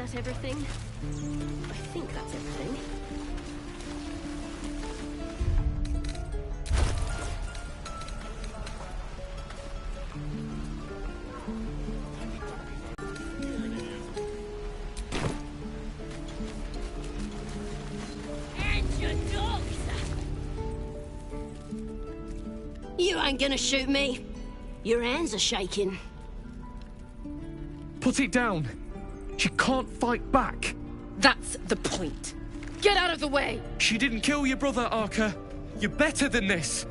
that everything? I think that's everything. And your dogs! You ain't gonna shoot me. Your hands are shaking. Put it down. She can't fight back. That's the point. Get out of the way! She didn't kill your brother, Arka. You're better than this.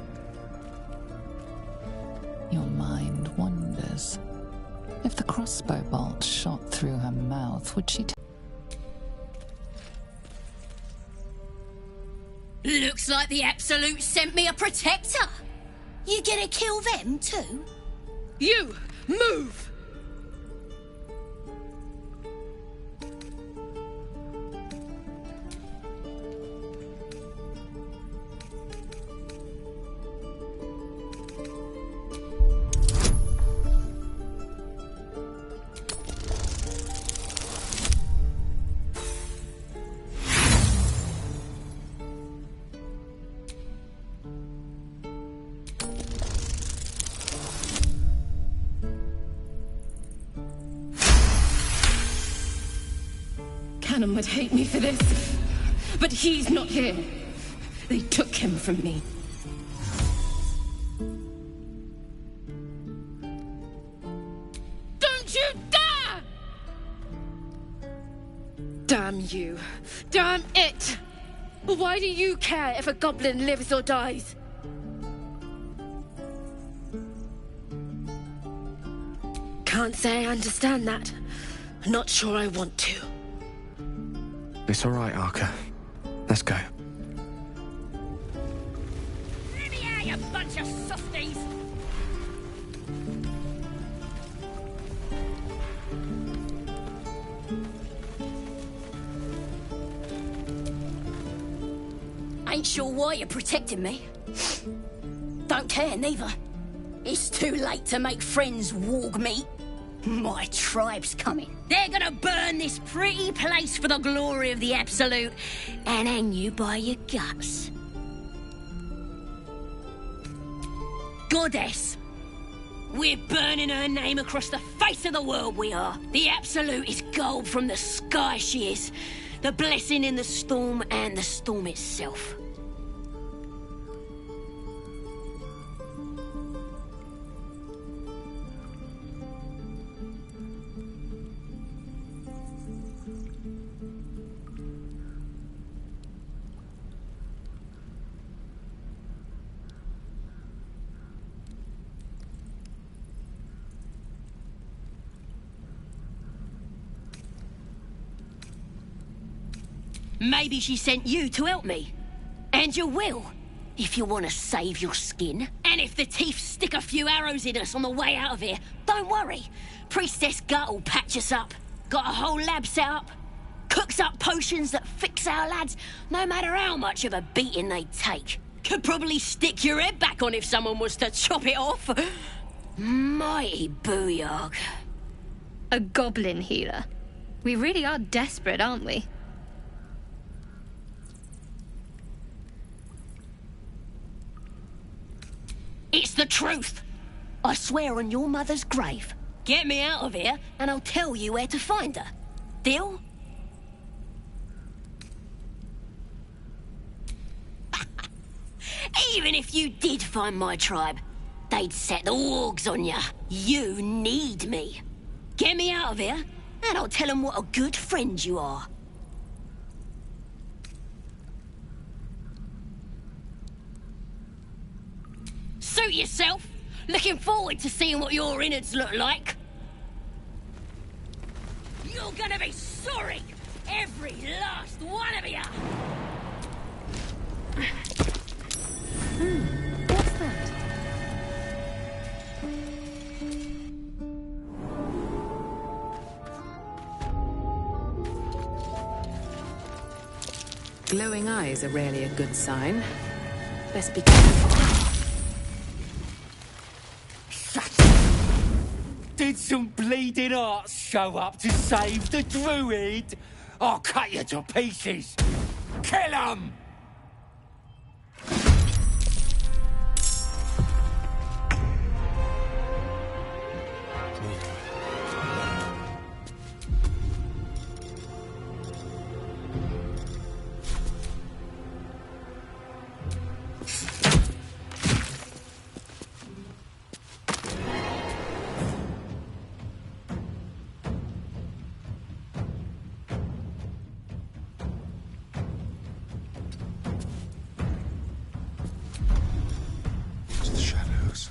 Your mind wanders. If the crossbow bolt shot through her mouth, would she... Looks like the Absolute sent me a protector. You gonna kill them too? You! Move! Cannon would hate me for this, but he's not here. They took him from me. Don't you dare! Damn you. Damn it! Why do you care if a goblin lives or dies? Can't say I understand that. Not sure I want to. It's all right, Arka. Let's go. Let me out, you bunch of softies! Ain't sure why you're protecting me. Don't care, neither. It's too late to make friends, warg meat. My tribe's coming. They're gonna burn this pretty place for the glory of the Absolute and hang you by your guts. Goddess! We're burning her name across the face of the world, we are. The Absolute is gold from the sky, she is. The blessing in the storm and the storm itself. Maybe she sent you to help me. And you will, if you want to save your skin. And if the teeth stick a few arrows in us on the way out of here, don't worry. Priestess GAYte will patch us up. Got a whole lab set up. Cooks up potions that fix our lads, no matter how much of a beating they take. Could probably stick your head back on if someone was to chop it off. Mighty booyog. A goblin healer. We really are desperate, aren't we? It's the truth. I swear on your mother's grave. Get me out of here, and I'll tell you where to find her. Deal? Even if you did find my tribe, they'd set the wargs on ya. You need me. Get me out of here, and I'll tell them what a good friend you are. Suit yourself. Looking forward to seeing what your innards look like. You're gonna be sorry, every last one of you. What's that? Glowing eyes are rarely a good sign. Best be careful. Did some bleeding arts show up to save the druid? I'll cut you to pieces. Kill 'em! To the shadows.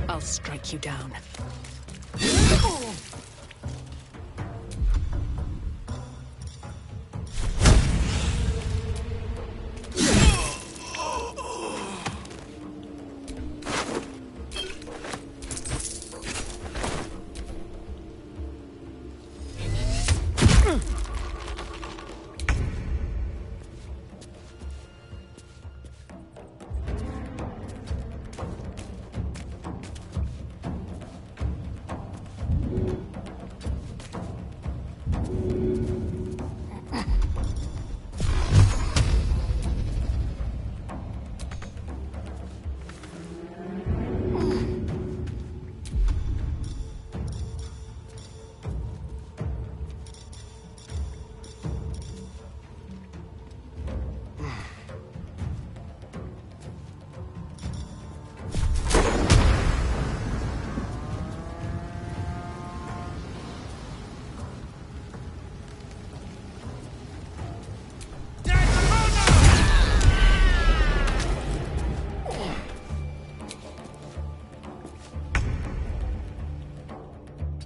I'll strike you down.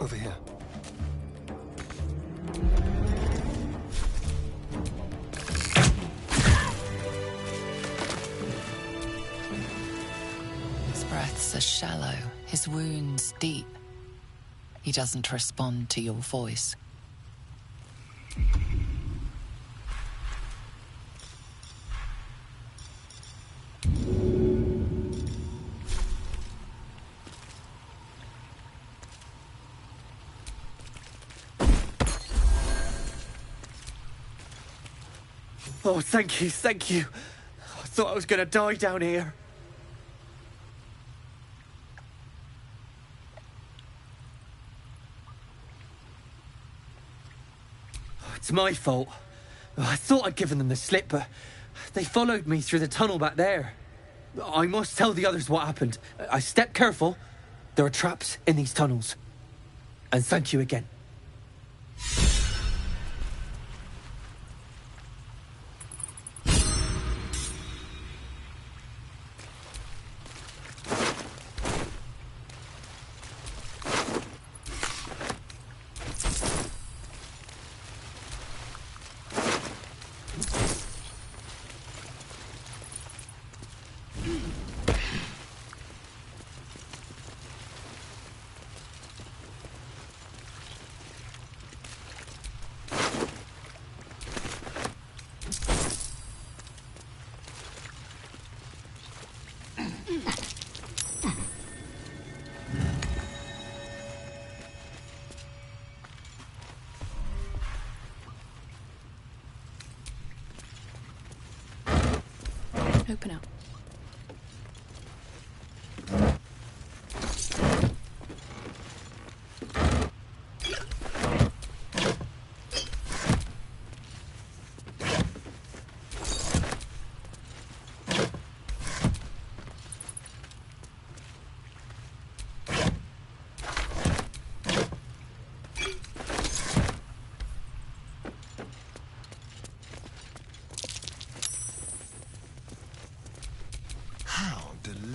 Over here. His breaths are shallow, his wounds deep. He doesn't respond to your voice. Oh, thank you, thank you. I thought I was gonna die down here. It's my fault. I thought I'd given them the slip, but they followed me through the tunnel back there. I must tell the others what happened. I stepped careful. There are traps in these tunnels. And thank you again. Open up.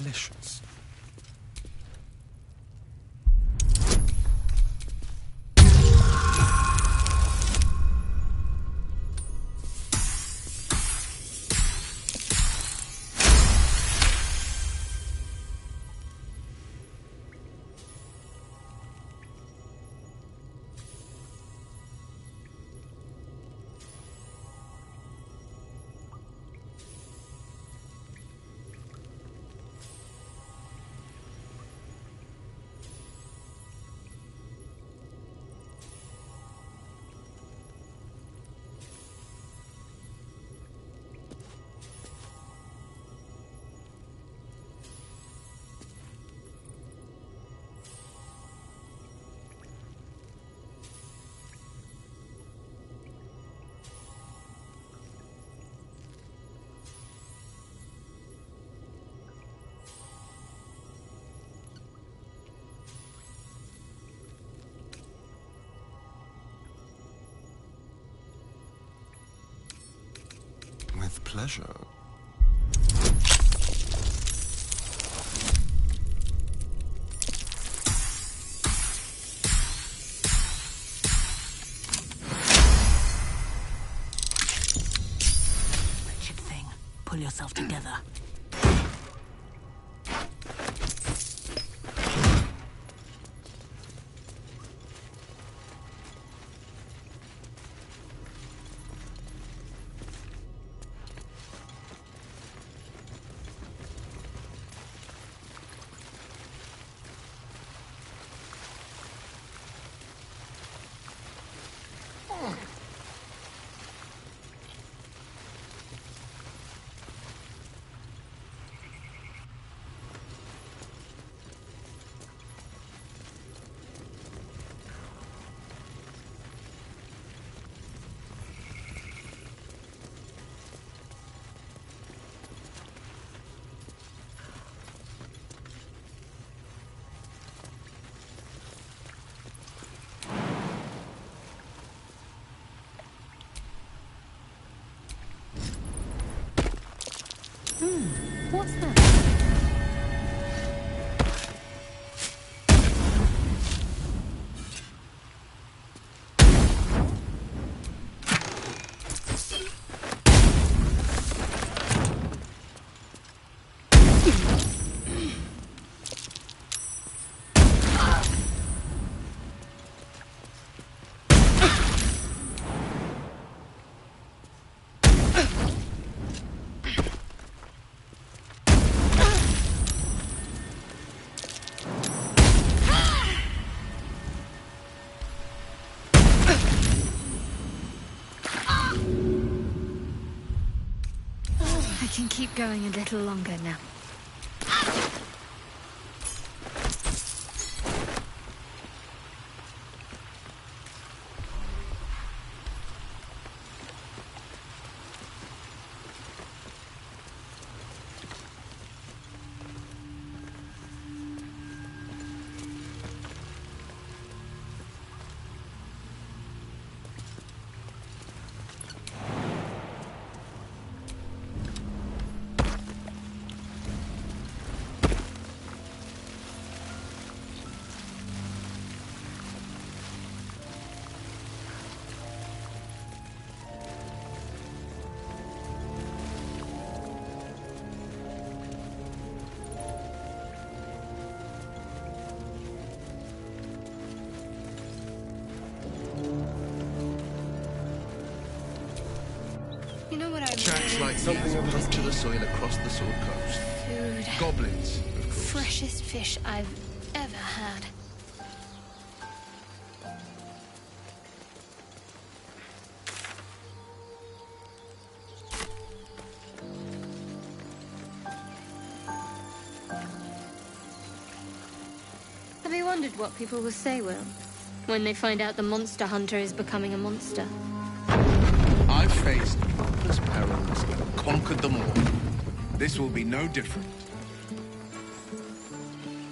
delicious. With pleasure. Wretched thing. Pull yourself together. What's that? I can keep going a little longer now. You know what I Tracks really like something of puncture the soil across the Sword Coast. Food. Goblins, of course. Freshest fish I've ever had. Have you wondered what people will say, Will, when they find out the monster hunter is becoming a monster? I've faced countless perils and conquered them all. This will be no different.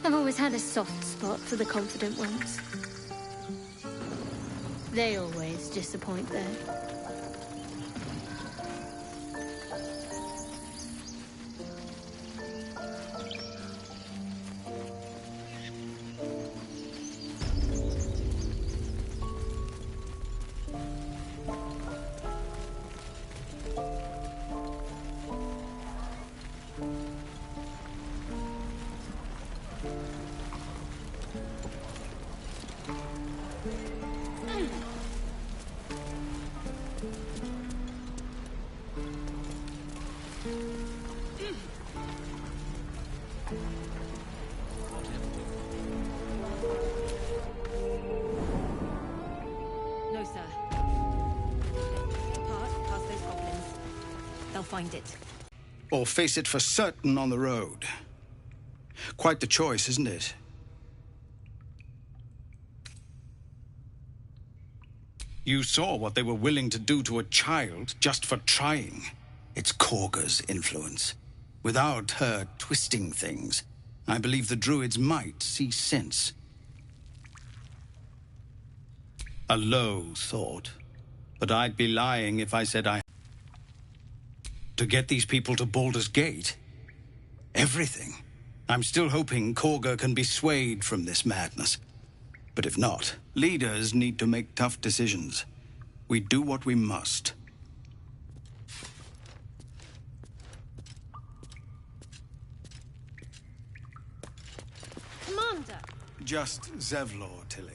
I've always had a soft spot for the confident ones. They always disappoint, though. No, sir. Apart, past those goblins. They'll find it. Or face it for certain on the road. Quite the choice, isn't it? You saw what they were willing to do to a child just for trying. It's Korga's influence. Without her twisting things, I believe the druids might see sense. A low thought, but I'd be lying if I said I... To get these people to Baldur's Gate? Everything. I'm still hoping Korga can be swayed from this madness. But if not, leaders need to make tough decisions. We do what we must. Commander! Just Zevlor, Tilly.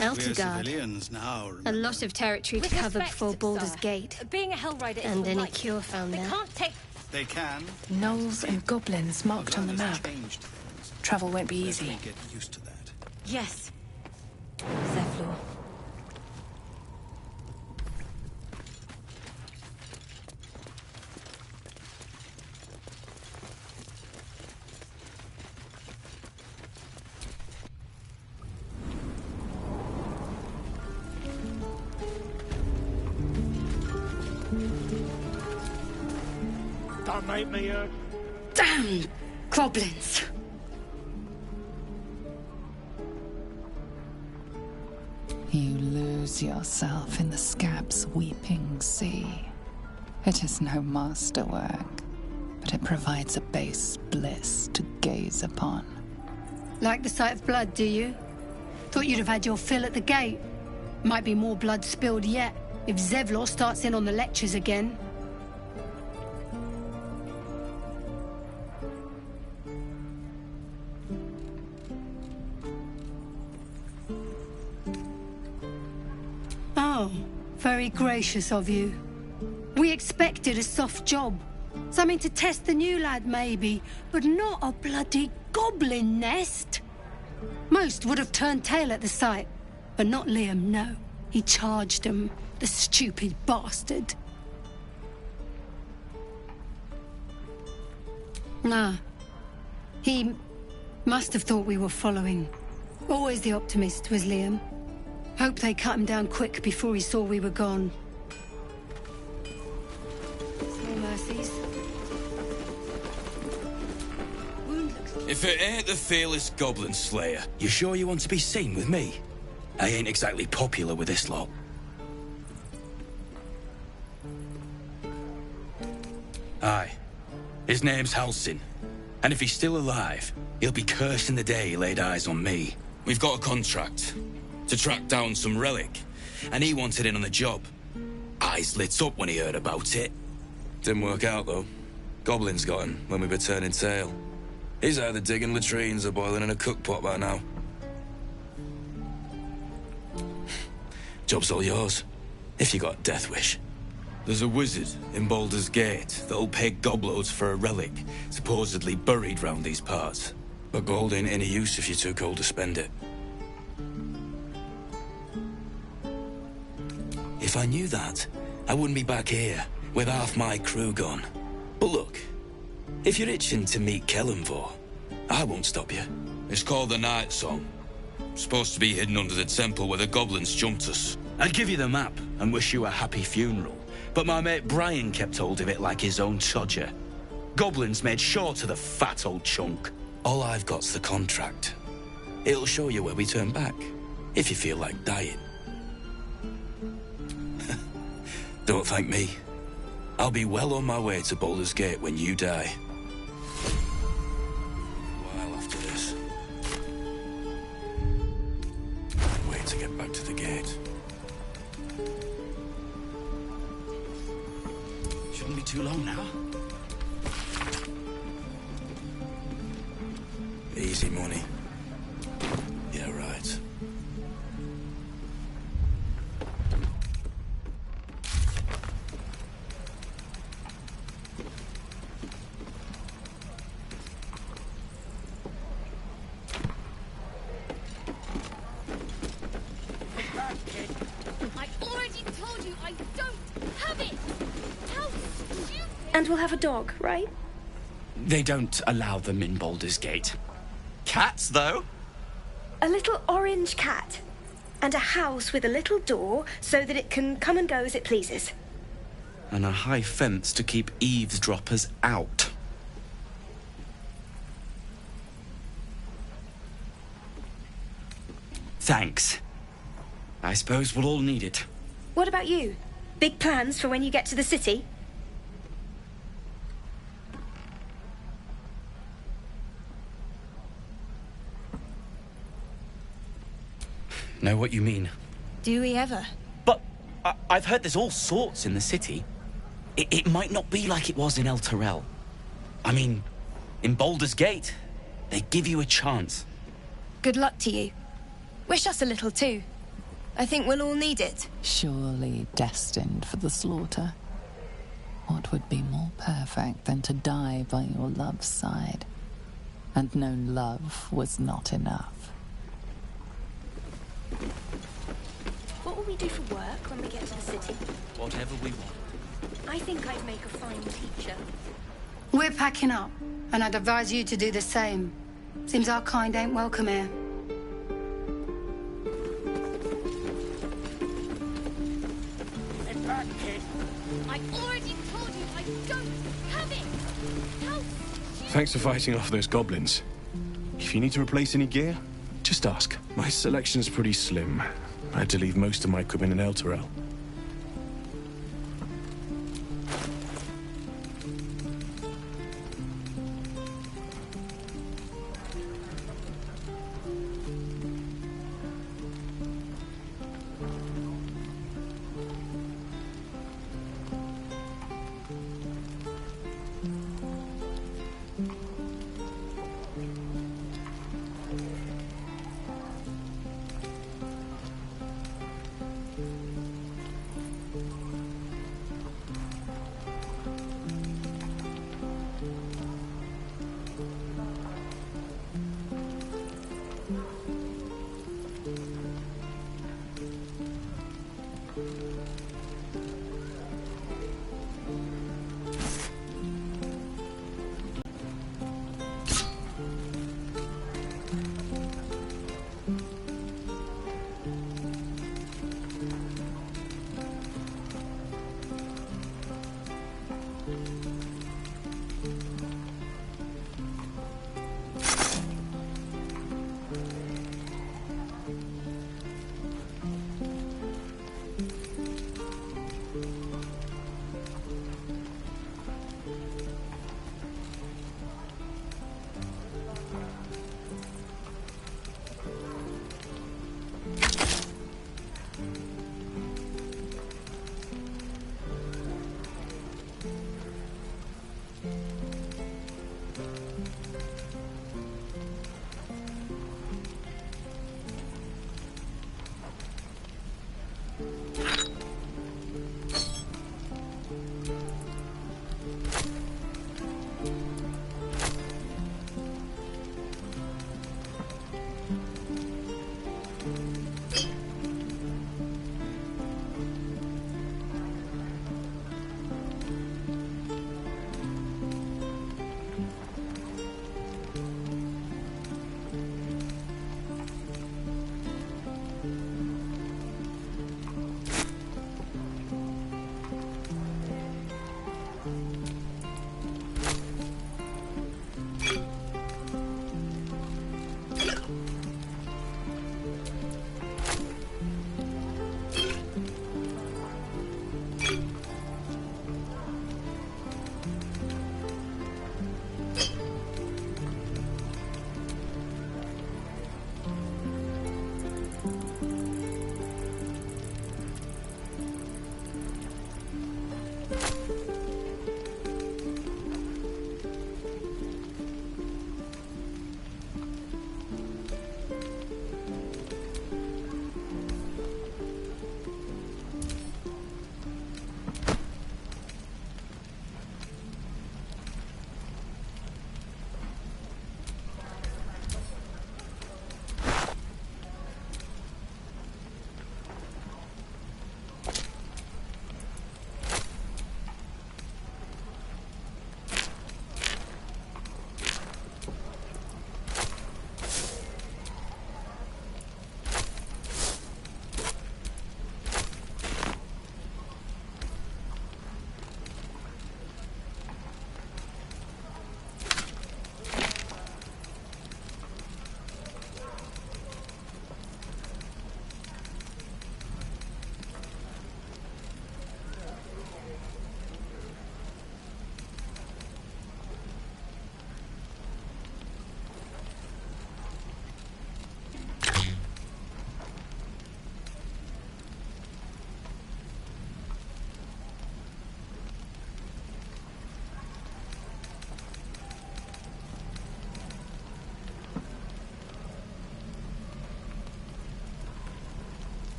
We're Eltigard. civilians now, A remember? lot of territory to With cover respect, before Baldur's sir, Gate. Being a Hellrider is And any right. cure found They there. can't take... They can. Gnolls and goblins marked on the map. Changed things. Travel won't be easy. Let me get used to that. Yes. Zevlor. Don't make me hurt. Damn goblins! You lose yourself in the scab's weeping sea. It is no masterwork, but it provides a base bliss to gaze upon. Like the sight of blood, do you? Thought you'd have had your fill at the gate. Might be more blood spilled yet, if Zevlor starts in on the lectures again. Oh, very gracious of you. We expected a soft job. Something to test the new lad, maybe, but not a bloody goblin nest. Most would have turned tail at the sight, but not Liam, no. He charged him, the stupid bastard. Nah. He must have thought we were following. Always the optimist was Liam. Hope they cut him down quick before he saw we were gone. No mercies. If it ain't the fearless Goblin Slayer, you sure you want to be seen with me? I ain't exactly popular with this lot. Aye. His name's Halsin. And if he's still alive, he'll be cursing the day he laid eyes on me. We've got a contract to track down some relic, and he wanted in on the job. Eyes lit up when he heard about it. Didn't work out, though. Goblins got him when we were turning tail. He's either digging latrines or boiling in a cookpot by now. Job's all yours, if you got a death wish. There's a wizard in Baldur's Gate that'll pay gobloads for a relic supposedly buried round these parts. But gold ain't any use if you're too cold to spend it. If I knew that, I wouldn't be back here with half my crew gone. But look, if you're itching to meet Kellenvor, I won't stop you. It's called the Night Song. Supposed to be hidden under the temple where the goblins jumped us. I'd give you the map and wish you a happy funeral, but my mate Brian kept hold of it like his own Todger. Goblins made sure to the fat old chunk. All I've got's the contract. It'll show you where we turn back, if you feel like dying. Don't thank me. I'll be well on my way to Baldur's Gate when you die. A while after this. Wait to get back to the gate. Shouldn't be too long now. Easy money. Yeah, right. I already told you I don't have it! How stupid! And we'll have a dog, right? They don't allow them in Baldur's Gate. Cats, though? A little orange cat. And a house with a little door so that it can come and go as it pleases. And a high fence to keep eavesdroppers out. Thanks. I suppose we'll all need it. What about you? Big plans for when you get to the city? Know what you mean. Do we ever? But I've heard there's all sorts in the city. It might not be like it was in El Terrell. I mean, in Baldur's Gate, they give you a chance. Good luck to you. Wish us a little too. I think we'll all need it. Surely destined for the slaughter. What would be more perfect than to die by your love's side? And know love was not enough. What will we do for work when we get to the city? Whatever we want. I think I'd make a fine teacher. We're packing up, and I'd advise you to do the same. Seems our kind ain't welcome here. I already told you I don't have it! How Thanks for fighting off those goblins. If you need to replace any gear, just ask. My selection's pretty slim. I had to leave most of my equipment in El Terrell.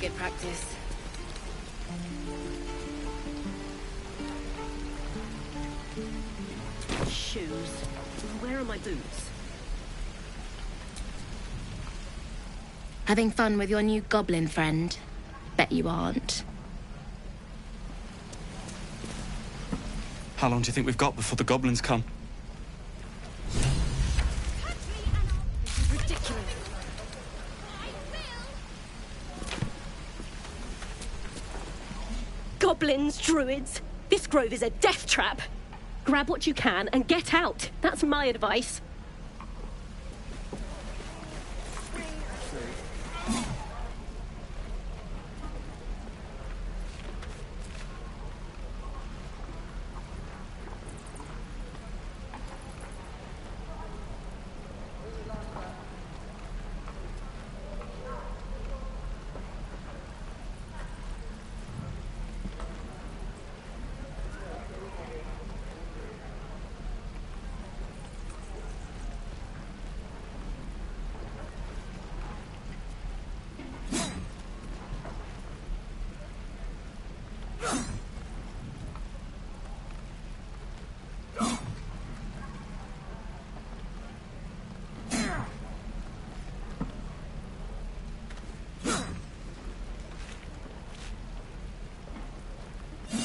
get practice. Shoes. Where are my boots? Having fun with your new goblin friend? Bet you aren't. How long do you think we've got before the goblins come? Ridiculous. Goblins, druids. This grove is a death trap. Grab what you can and get out. That's my advice.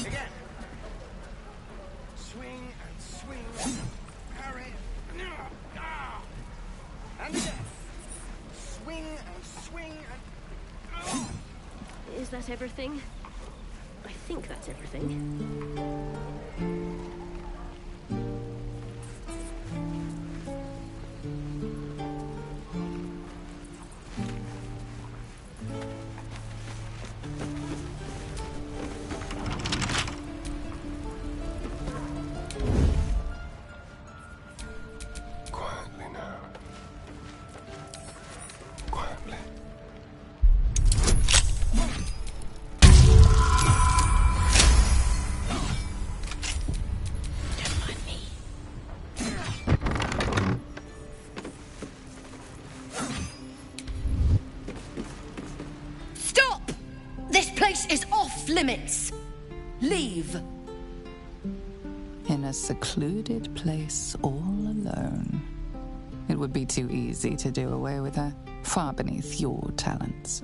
Again. Swing and swing. Parry. And again. Swing and swing and... Is that everything? I think that's everything. Quietly now. Quietly. Stop! This place is off limits. Leave. In a secluded place all alone. It would be too easy to do away with her, far beneath your talents.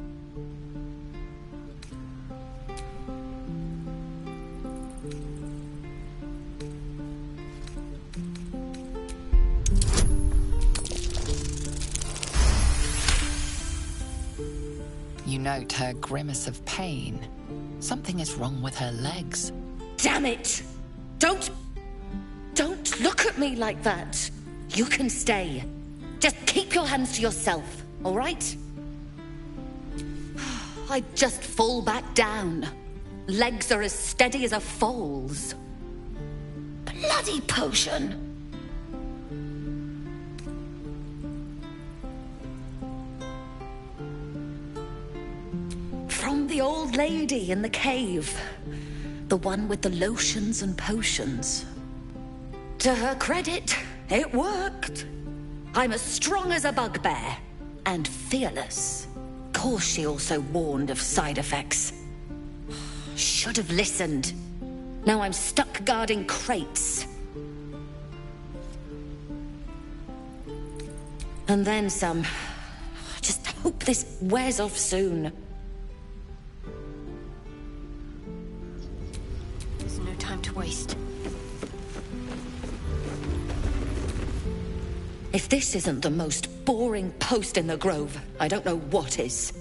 You note her grimace of pain. Something is wrong with her legs. Damn it! Don't look at me like that. You can stay. Just keep your hands to yourself, all right? I'd just fall back down. Legs are as steady as a foal's. Bloody potion! From the old lady in the cave. The one with the lotions and potions. To her credit, it worked. I'm as strong as a bugbear. And fearless. Course she also warned of side effects. Should have listened. Now I'm stuck guarding crates. And then some. Just hope this wears off soon. There's no time to waste. If this isn't the most boring post in the Grove, I don't know what is.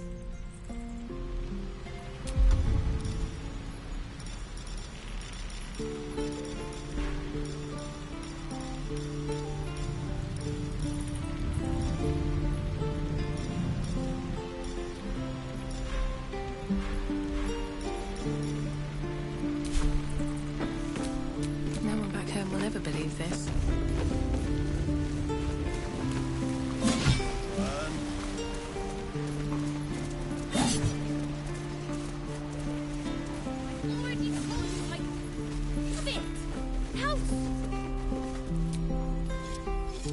No one back home will ever believe this.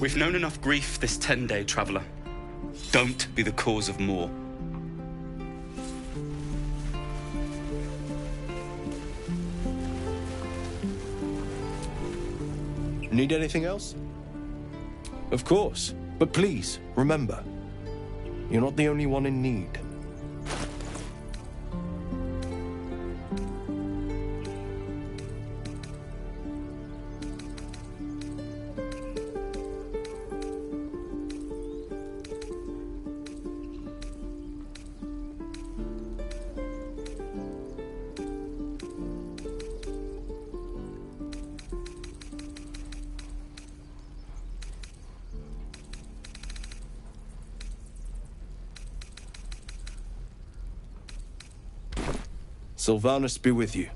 We've known enough grief this 10-day traveller. Don't be the cause of more. Need anything else? Of course. But please, remember, you're not the only one in need. Sylvanus be with you.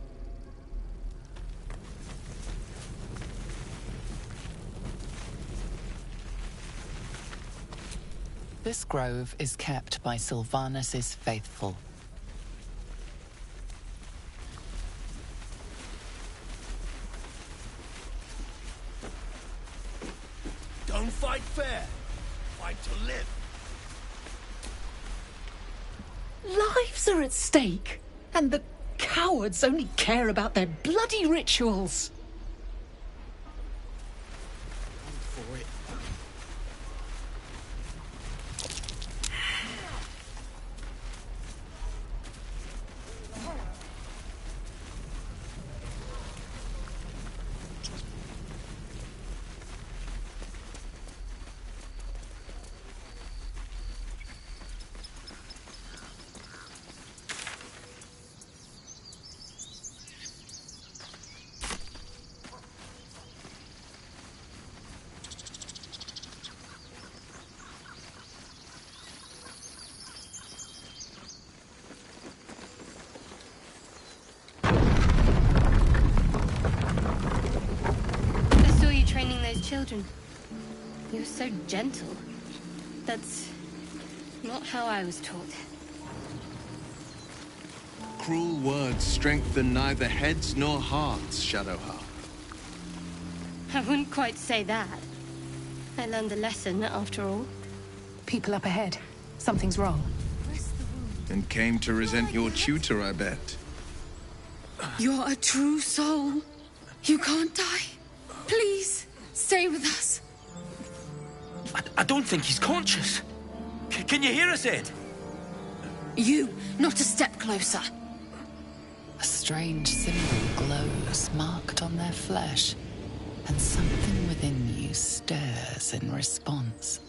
This grove is kept by Sylvanus's faithful. Don't fight fair. Fight to live. Lives are at stake, and the cowards only care about their bloody rituals. For it. Training those children. You were so gentle. That's not how I was taught. Cruel words strengthen neither heads nor hearts, Shadowheart. I wouldn't quite say that. I learned a lesson, after all. People up ahead. Something's wrong. And came to resent your tutor, I bet. You're a true soul. You can't die. Please, stay with us. I don't think he's conscious. Can you hear us, Ed? You, not a step closer. A strange symbol glows, marked on their flesh, and something within you stirs in response.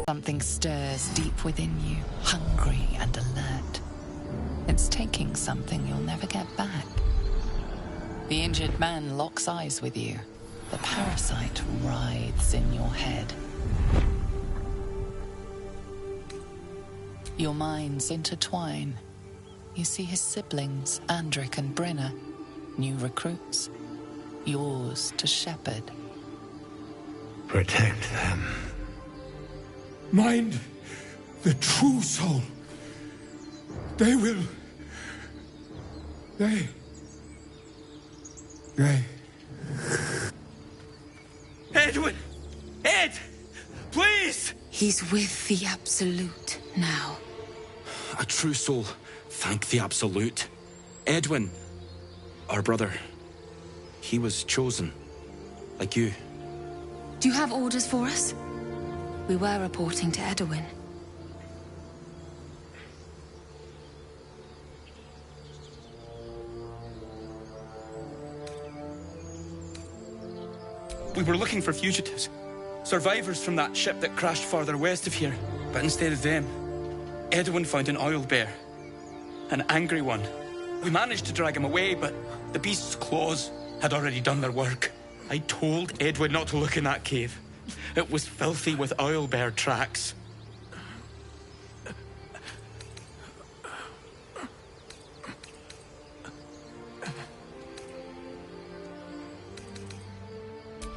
Something stirs deep within you, hungry and alert. It's taking something you'll never get back. The injured man locks eyes with you. The parasite writhes in your head. Your minds intertwine. You see his siblings, Andric and Brenna, new recruits. Yours to shepherd. Protect them. Mind the true soul. They will. They. Edwin! Ed! Please! He's with the Absolute now. A true soul. Thank the Absolute. Edwin, our brother, he was chosen. Like you. Do you have orders for us? We were reporting to Edwin. We were looking for fugitives. Survivors from that ship that crashed farther west of here. But instead of them, Edwin found an oil bear. An angry one. We managed to drag him away, but the beast's claws had already done their work. I told Edwin not to look in that cave. It was filthy with oil bear tracks.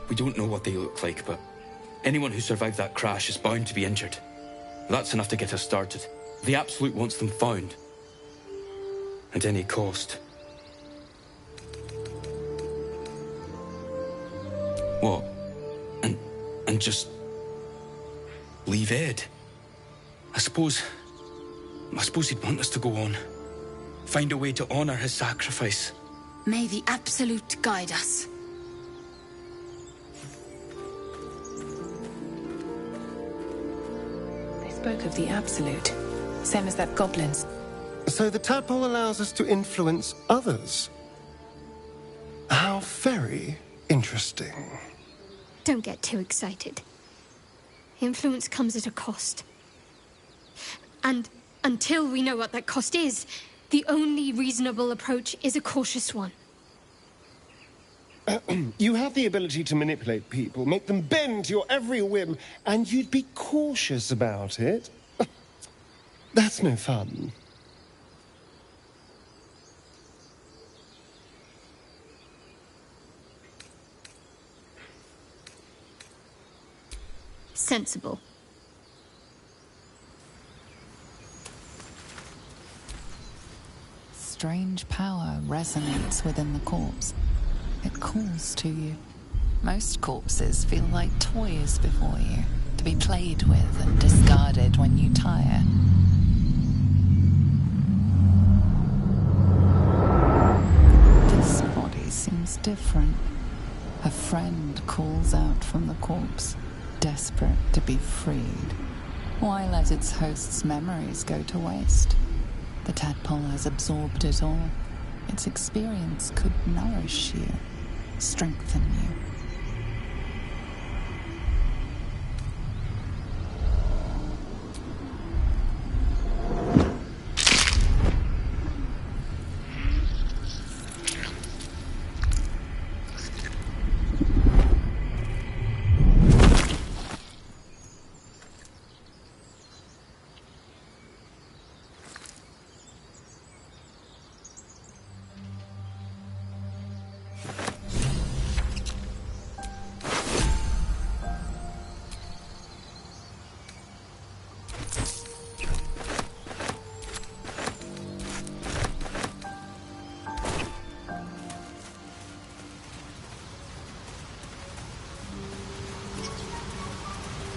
We don't know what they look like, but anyone who survived that crash is bound to be injured. That's enough to get us started. The Absolute wants them found. At any cost. What? And just leave Ed? I suppose he'd want us to go on. Find a way to honor his sacrifice. May the Absolute guide us. They spoke of the Absolute. Same as that goblin's. So the tadpole allows us to influence others. How very interesting. Don't get too excited. Influence comes at a cost. And until we know what that cost is, the only reasonable approach is a cautious one. You have the ability to manipulate people, make them bend to your every whim, and you'd be cautious about it. That's no fun. Sensible. Strange power resonates within the corpse. It calls to you. Most corpses feel like toys before you, to be played with and discarded when you tire. This body seems different. A friend calls out from the corpse, desperate to be freed. Why let its host's memories go to waste? The tadpole has absorbed it all. Its experience could nourish you, strengthen you.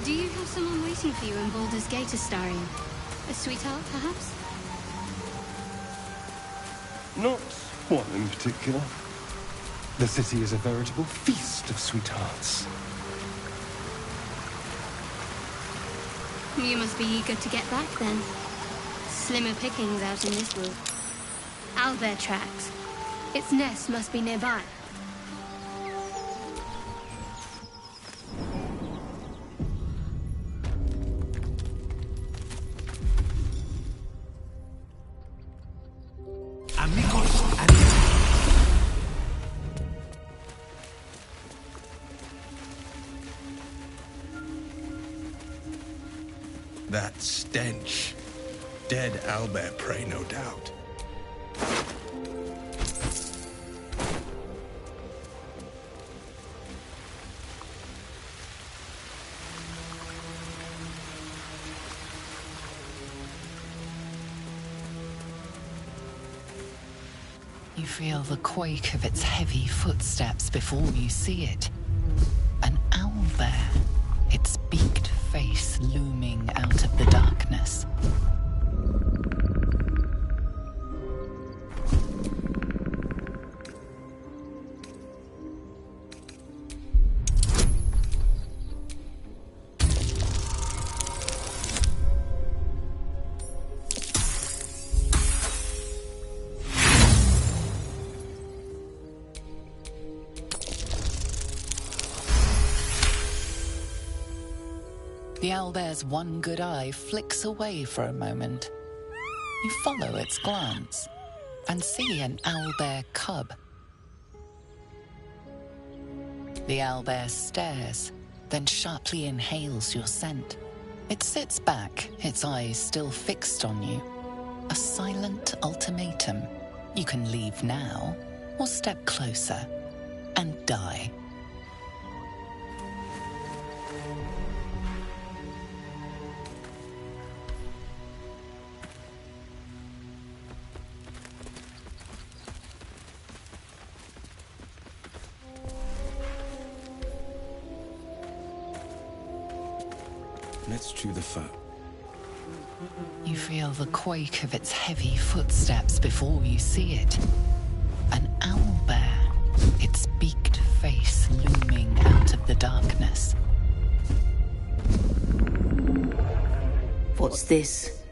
Do you have someone waiting for you in Baldur's Gate, Astarion? A sweetheart, perhaps? Not one in particular. The city is a veritable feast of sweethearts. You must be eager to get back, then. Slimmer pickings out in this wood. Owlbear tracks. Its nest must be nearby. That stench. Dead owlbear prey, no doubt. You feel the quake of its heavy footsteps before you see it. An owlbear, its beaked face looming out of the darkness. The owlbear's one good eye flicks away for a moment. You follow its glance and see an owlbear cub. The owlbear stares, then sharply inhales your scent. It sits back, its eyes still fixed on you. A silent ultimatum. You can leave now, or step closer and die. Let's chew the fat. You feel the quake of its heavy footsteps before you see it. An owlbear, its beaked face looming out of the darkness. What's this?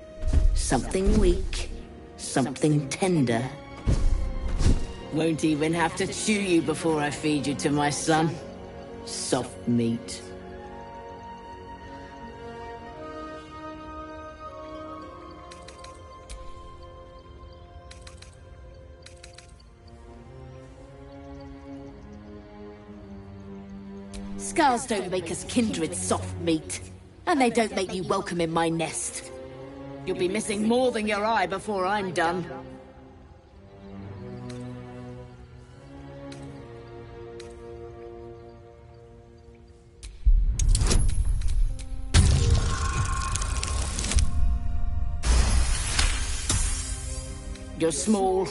Something weak, something tender. Won't even have to chew you before I feed you to my son. Soft meat. Scars don't make us kindred soft meat, and they don't make you welcome in my nest. You'll be missing more than your eye before I'm done. You're small,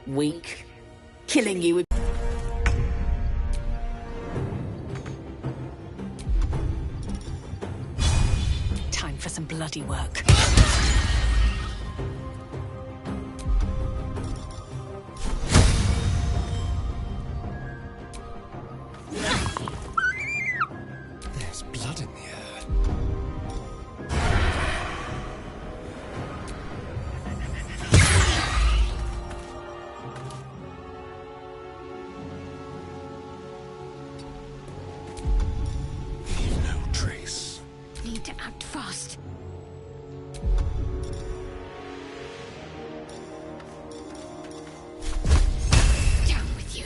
weak, killing you with... Time for some bloody work. There's blood in the air. Need to act fast. Down with you.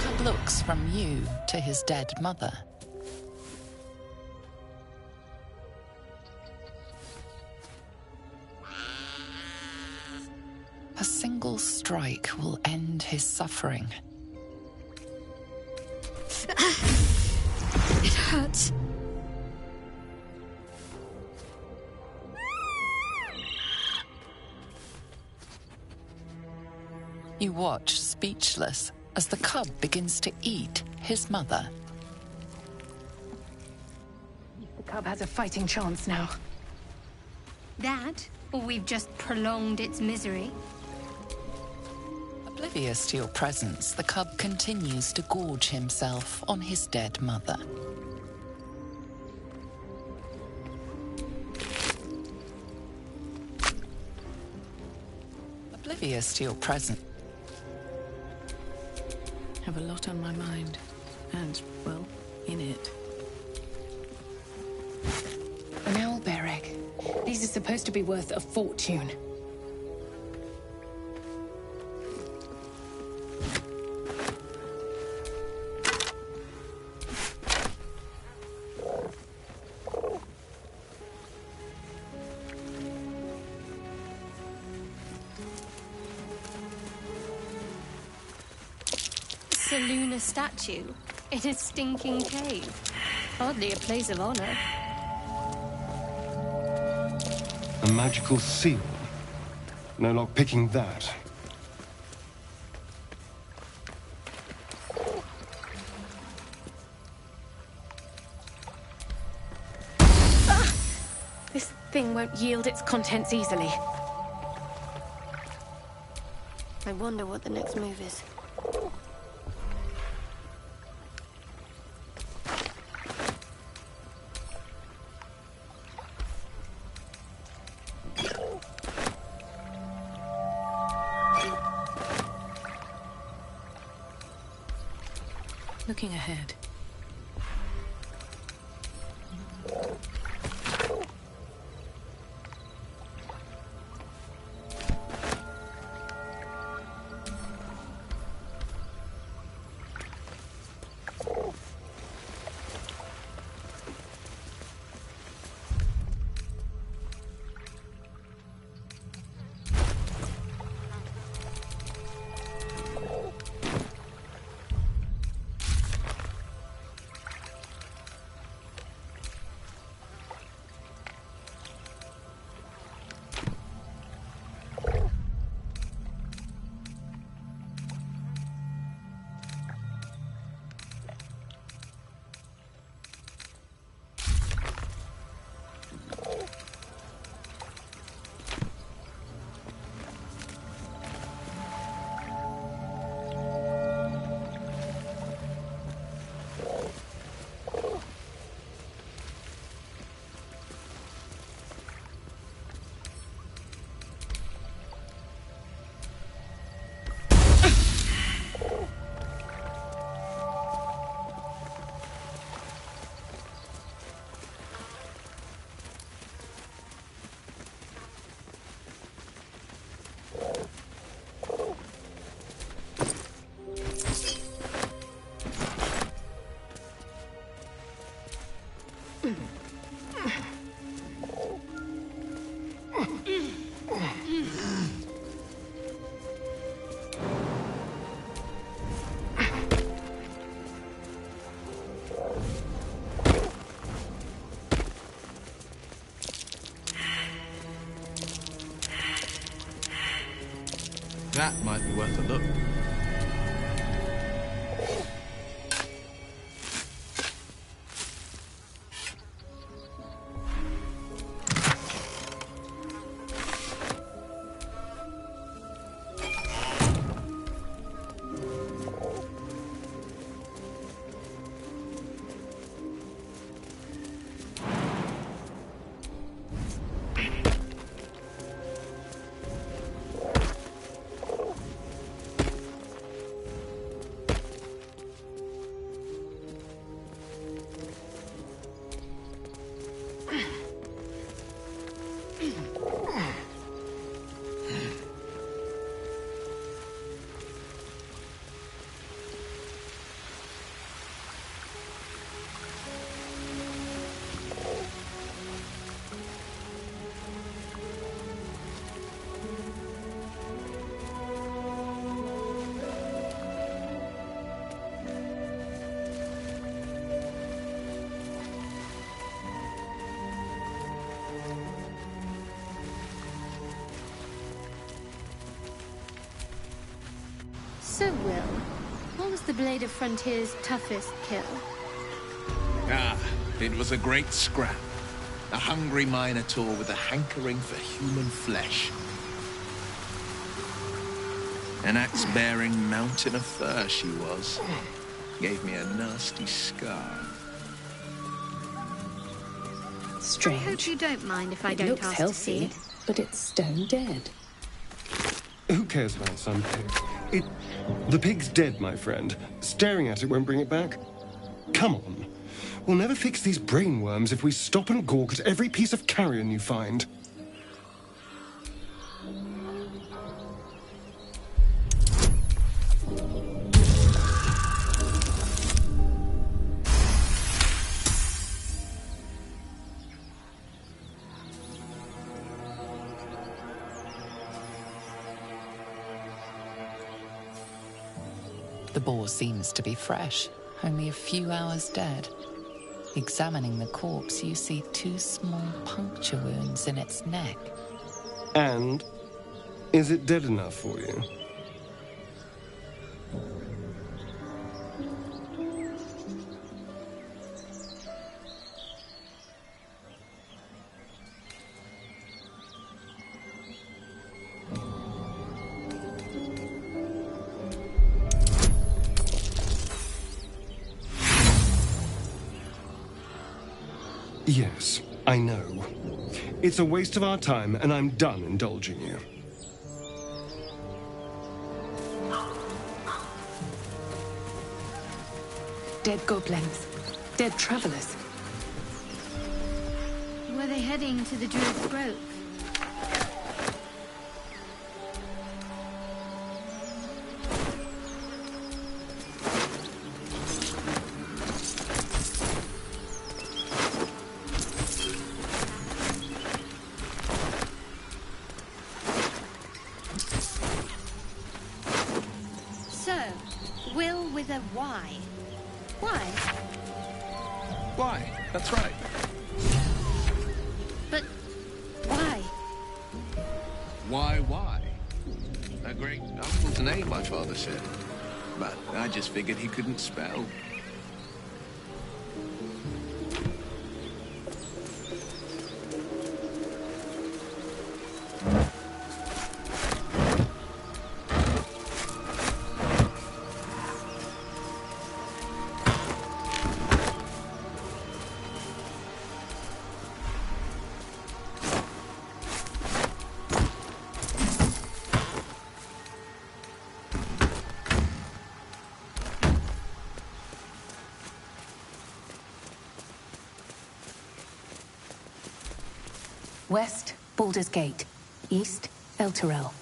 Cub looks from you to his dead mother. A single strike will end his suffering. It hurts. You watch, speechless, as the cub begins to eat his mother. The cub has a fighting chance now. That, or we've just prolonged its misery. Oblivious to your presence, the cub continues to gorge himself on his dead mother. Oblivious to your presence. Have a lot on my mind. And, well, in it. An owlbear egg. These are supposed to be worth a fortune. It's a lunar statue in a stinking cave. Hardly a place of honor. A magical seal. No luck picking that. This thing won't yield its contents easily. I wonder what the next move is. Looking ahead. That might be worth a look. So, Will, what was the Blade of Frontier's toughest kill? Ah, it was a great scrap. A hungry Minotaur with a hankering for human flesh. An axe-bearing mountain of fur she was. Gave me a nasty scar. Strange. I hope you don't mind if I don't looks ask healthy, to see it. but it's stone dead. Who cares about some pig? The pig's dead, my friend. Staring at it won't bring it back. Come on. We'll never fix these brainworms if we stop and gawk at every piece of carrion you find. The boar seems to be fresh, only a few hours dead. Examining the corpse, you see 2 small puncture wounds in its neck. And is it dead enough for you? Yes, I know. It's a waste of our time, and I'm done indulging you. Dead goblins. Dead travelers. Were they heading to the Druid's Grove? So, Will with a Y. Why? Why? That's right. But why? Why? A great uncle's name, my father said. But I just figured he couldn't spell. West, Baldur's Gate. East, Elturel.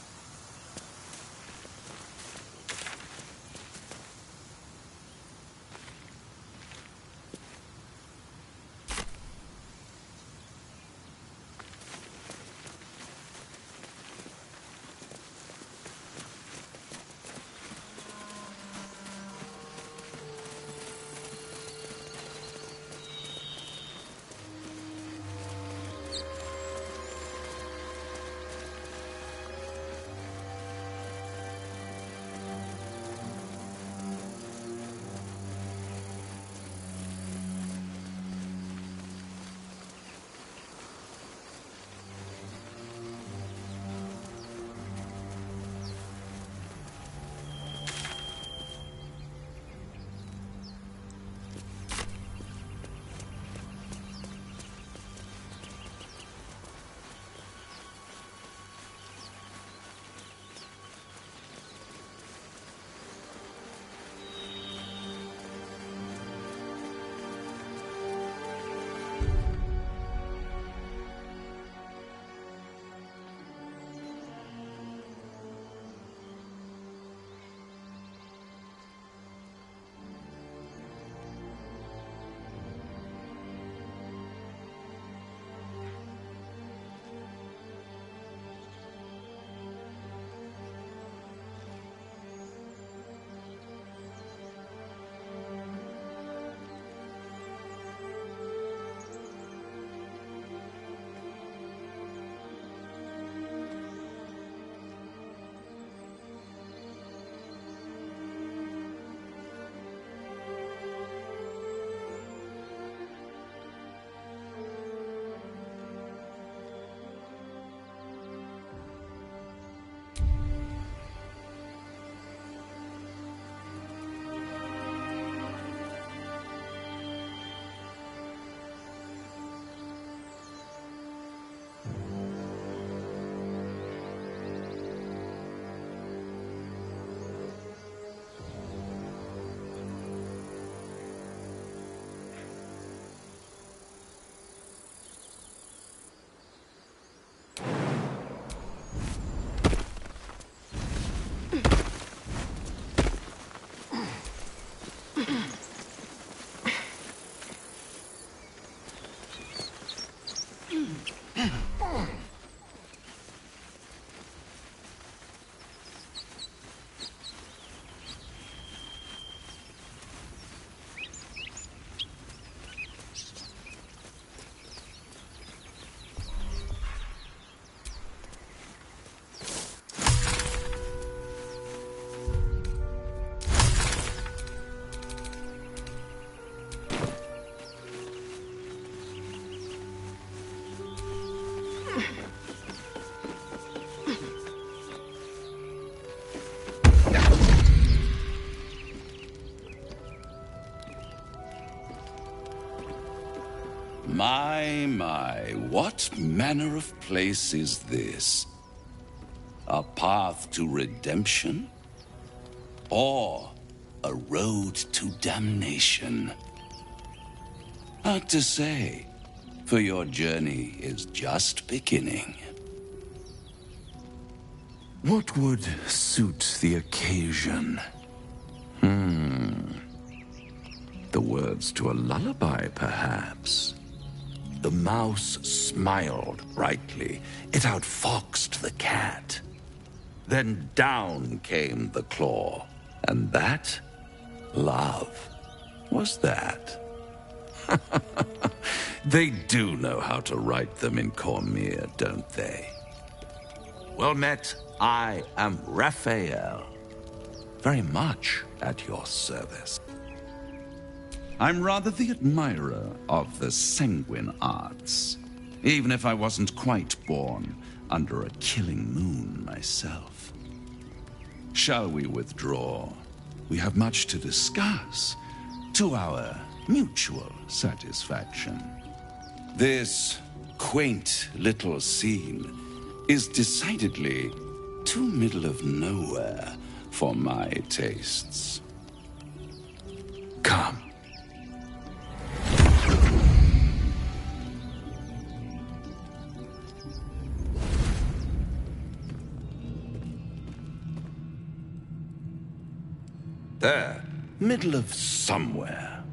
My, what manner of place is this? A path to redemption? Or a road to damnation. Hard to say, for your journey is just beginning. What would suit the occasion? The words to a lullaby, perhaps. The mouse smiled brightly. It outfoxed the cat. Then down came the claw. And that, love, was that. They do know how to write them in Cormier, don't they? Well met, I am Raphael. Very much at your service. I'm rather the admirer of the sanguine arts, even if I wasn't quite born under a killing moon myself. Shall we withdraw? We have much to discuss, to our mutual satisfaction. This quaint little scene is decidedly too middle of nowhere for my tastes. Come. There, middle of somewhere.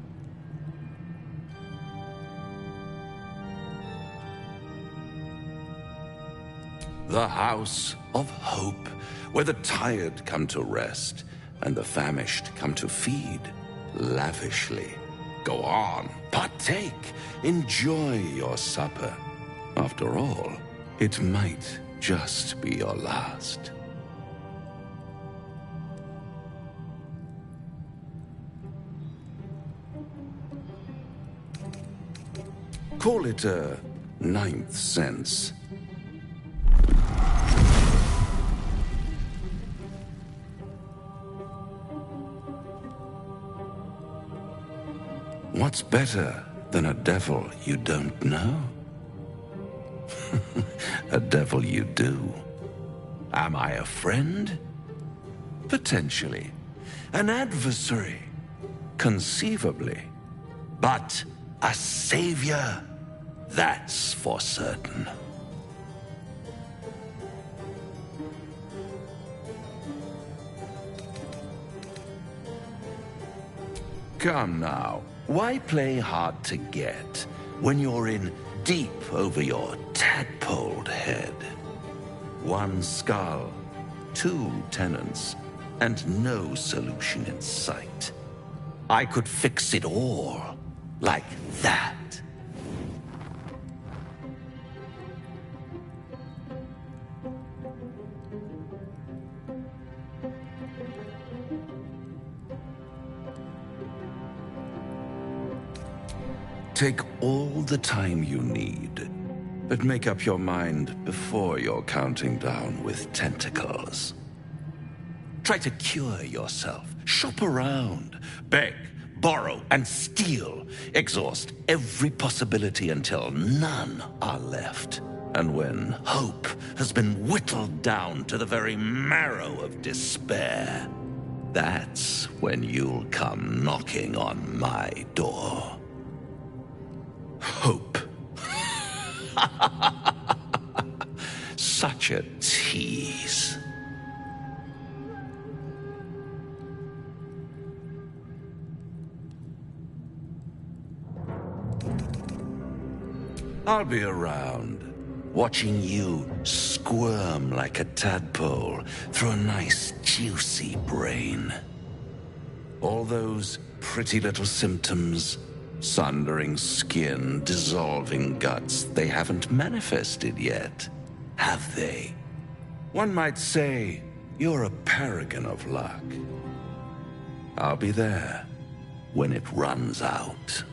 The House of Hope, where the tired come to rest and the famished come to feed lavishly. Go on, partake, enjoy your supper. After all, it might just be your last. Call it a ninth sense. What's better than a devil you don't know? A devil you do. Am I a friend? Potentially. An adversary? Conceivably. But a savior? That's for certain. Come now, why play hard to get when you're in deep over your tadpoled head? One skull, two tenants, and no solution in sight. I could fix it all, like that. Take all the time you need, but make up your mind before you're counting down with tentacles. Try to cure yourself. Shop around. Beg, borrow, and steal. Exhaust every possibility until none are left. And when hope has been whittled down to the very marrow of despair, that's when you'll come knocking on my door. Hope. Such a tease. I'll be around, watching you squirm like a tadpole through a nice, juicy brain. All those pretty little symptoms, sundering skin, dissolving guts, they haven't manifested yet, have they? One might say you're a paragon of luck. I'll be there when it runs out.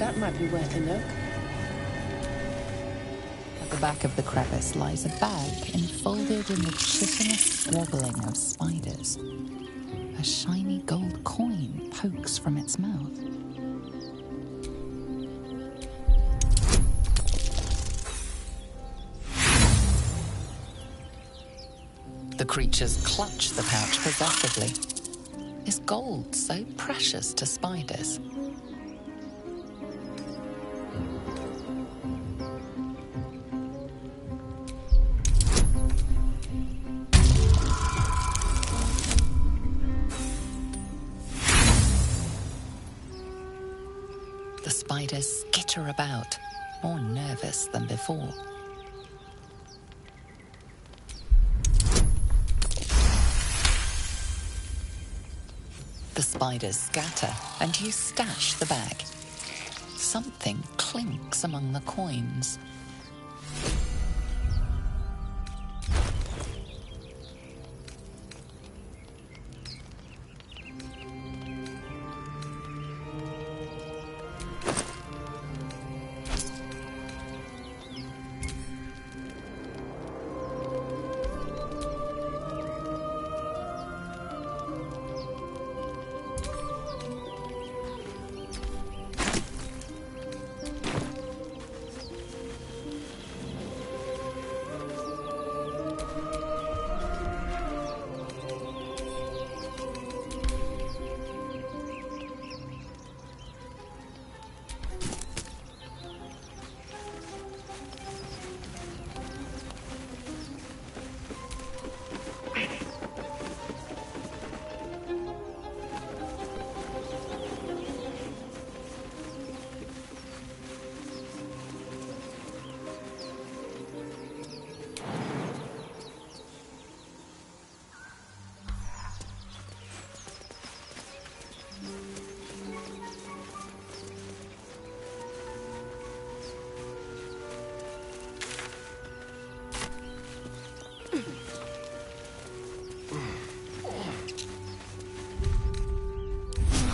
That might be worth a look. At the back of the crevice lies a bag enfolded in the chitinous squabbling of spiders. A shiny gold coin pokes from its mouth. The creatures clutch the pouch possessively. Is gold so precious to spiders? The spiders skitter about, more nervous than before. The spiders scatter, and you stash the bag. Something clinks among the coins.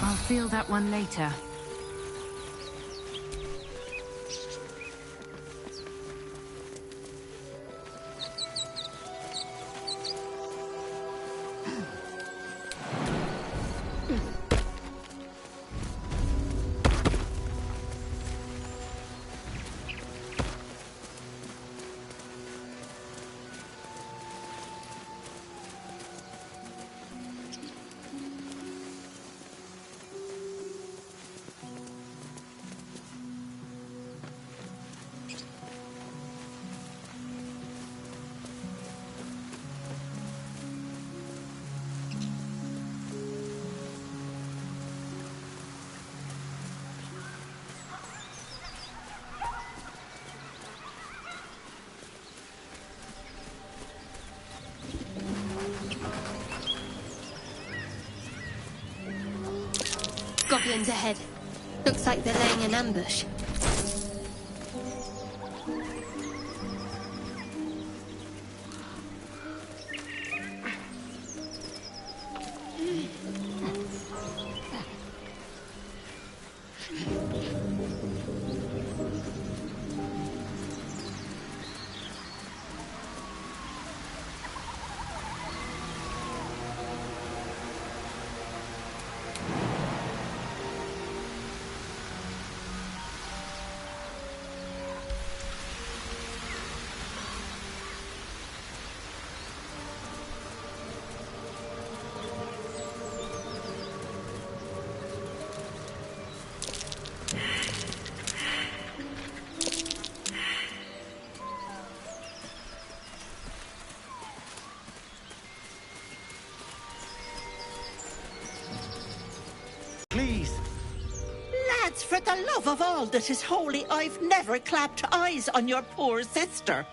I'll feel that one later. Goblins ahead. Looks like they're laying an ambush. Please. Lads, for the love of all that is holy, I've never clapped eyes on your poor sister.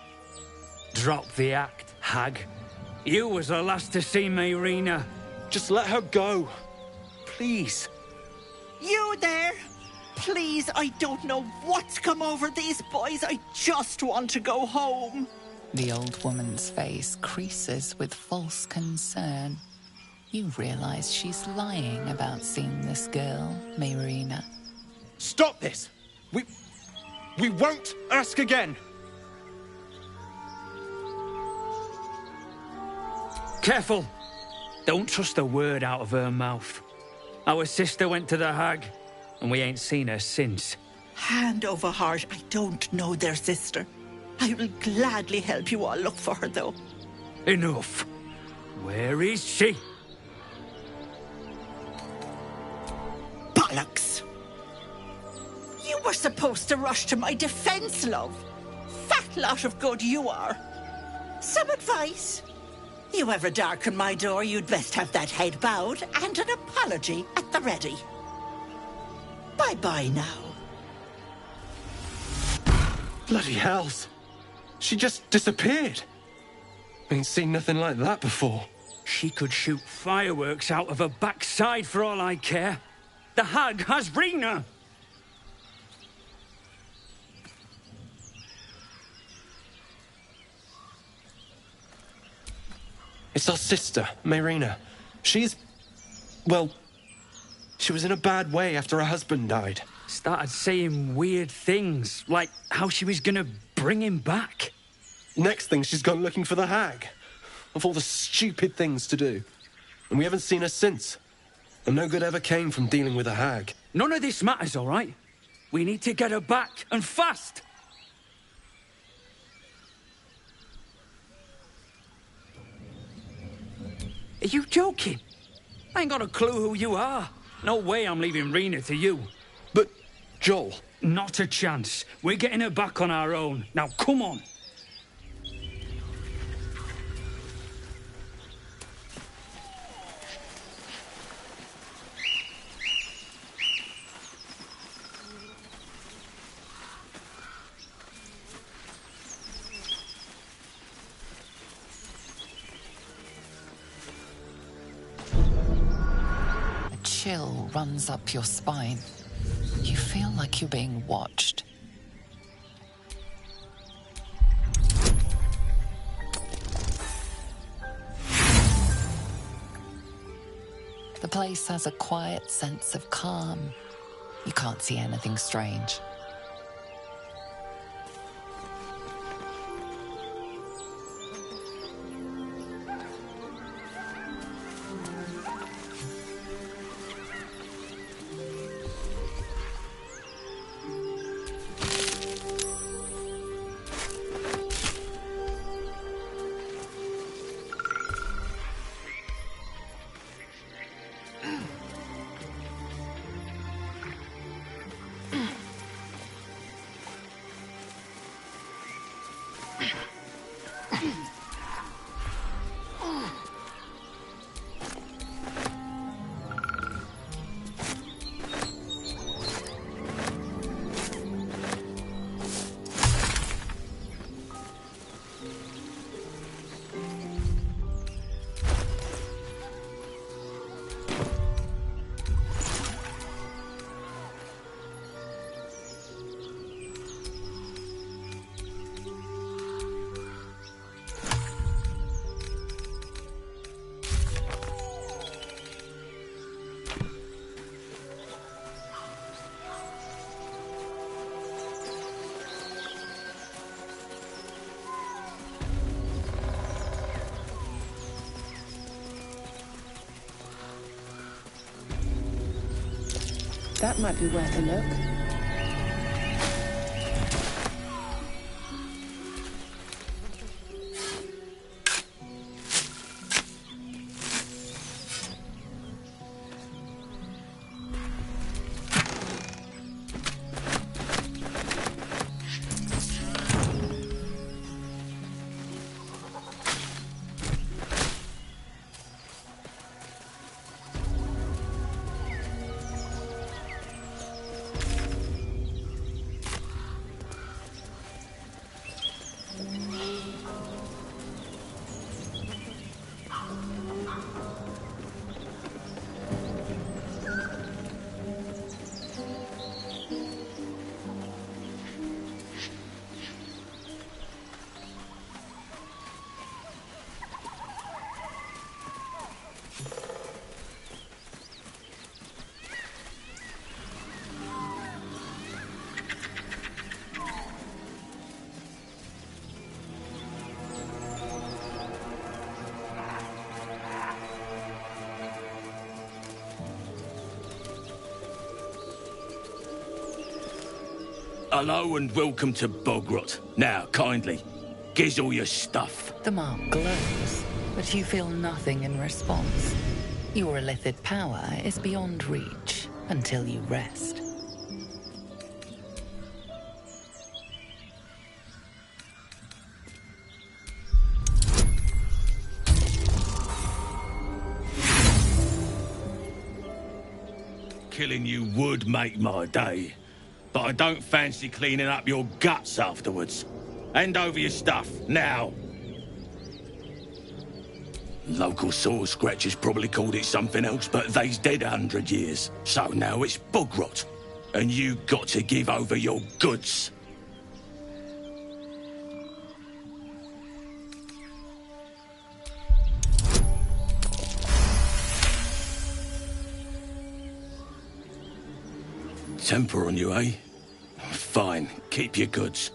Drop the act, hag. You was the last to see Mayrina. Just let her go. Please. You there? Please, I don't know what's come over these boys. I just want to go home. The old woman's face creases with false concern. You realize she's lying about seeing this girl, Mayrina. Stop this! We won't ask again! Careful! Don't trust a word out of her mouth. Our sister went to the hag, and we ain't seen her since. Hand over heart, I don't know their sister. I will gladly help you all look for her, though. Enough. Where is she? Bollocks! You were supposed to rush to my defense, love. Fat lot of good you are. Some advice? You ever darken my door, you'd best have that head bowed and an apology at the ready. Bye-bye now. Bloody hells. She just disappeared. Ain't seen nothing like that before. She could shoot fireworks out of her backside for all I care. The hag has Rena! It's our sister, Mayrina. She's... well... she was in a bad way after her husband died. Started saying weird things, like how she was gonna bring him back. Next thing, she's gone looking for the hag. Of all the stupid things to do. And we haven't seen her since. And no good ever came from dealing with a hag. None of this matters, all right? We need to get her back, and fast! Are you joking? I ain't got a clue who you are. No way I'm leaving Rena to you. But, Joel... Not a chance. We're getting her back on our own. Now, come on. Chill runs up your spine. You feel like you're being watched. The place has a quiet sense of calm. You can't see anything strange. That might be worth a look. Hello and welcome to Bogrot. Now, kindly, giz all your stuff. The mark glows, but you feel nothing in response. Your illithid power is beyond reach until you rest. Killing you would make my day, but I don't fancy cleaning up your guts afterwards. Hand over your stuff, now. Local saw scratchers probably called it something else, but they's dead 100 years. So now it's Bogrot, and you got to give over your goods. Temper on you, eh? Fine, keep your goods.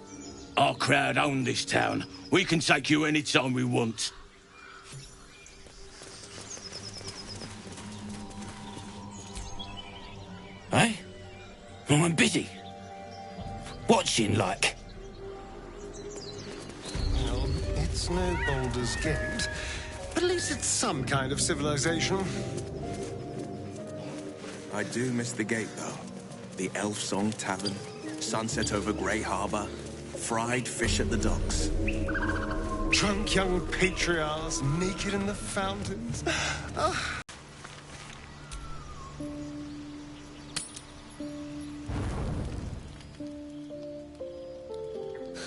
Our crowd own this town. We can take you any time we want. Eh? Well, I'm busy. Watching, like. Well, it's no Baldur's Gate, but at least it's some kind of civilization. I do miss the gate, though. The Elf Song Tavern, sunset over Grey Harbour, fried fish at the docks. Drunk young patriarchs naked in the fountains. Ah.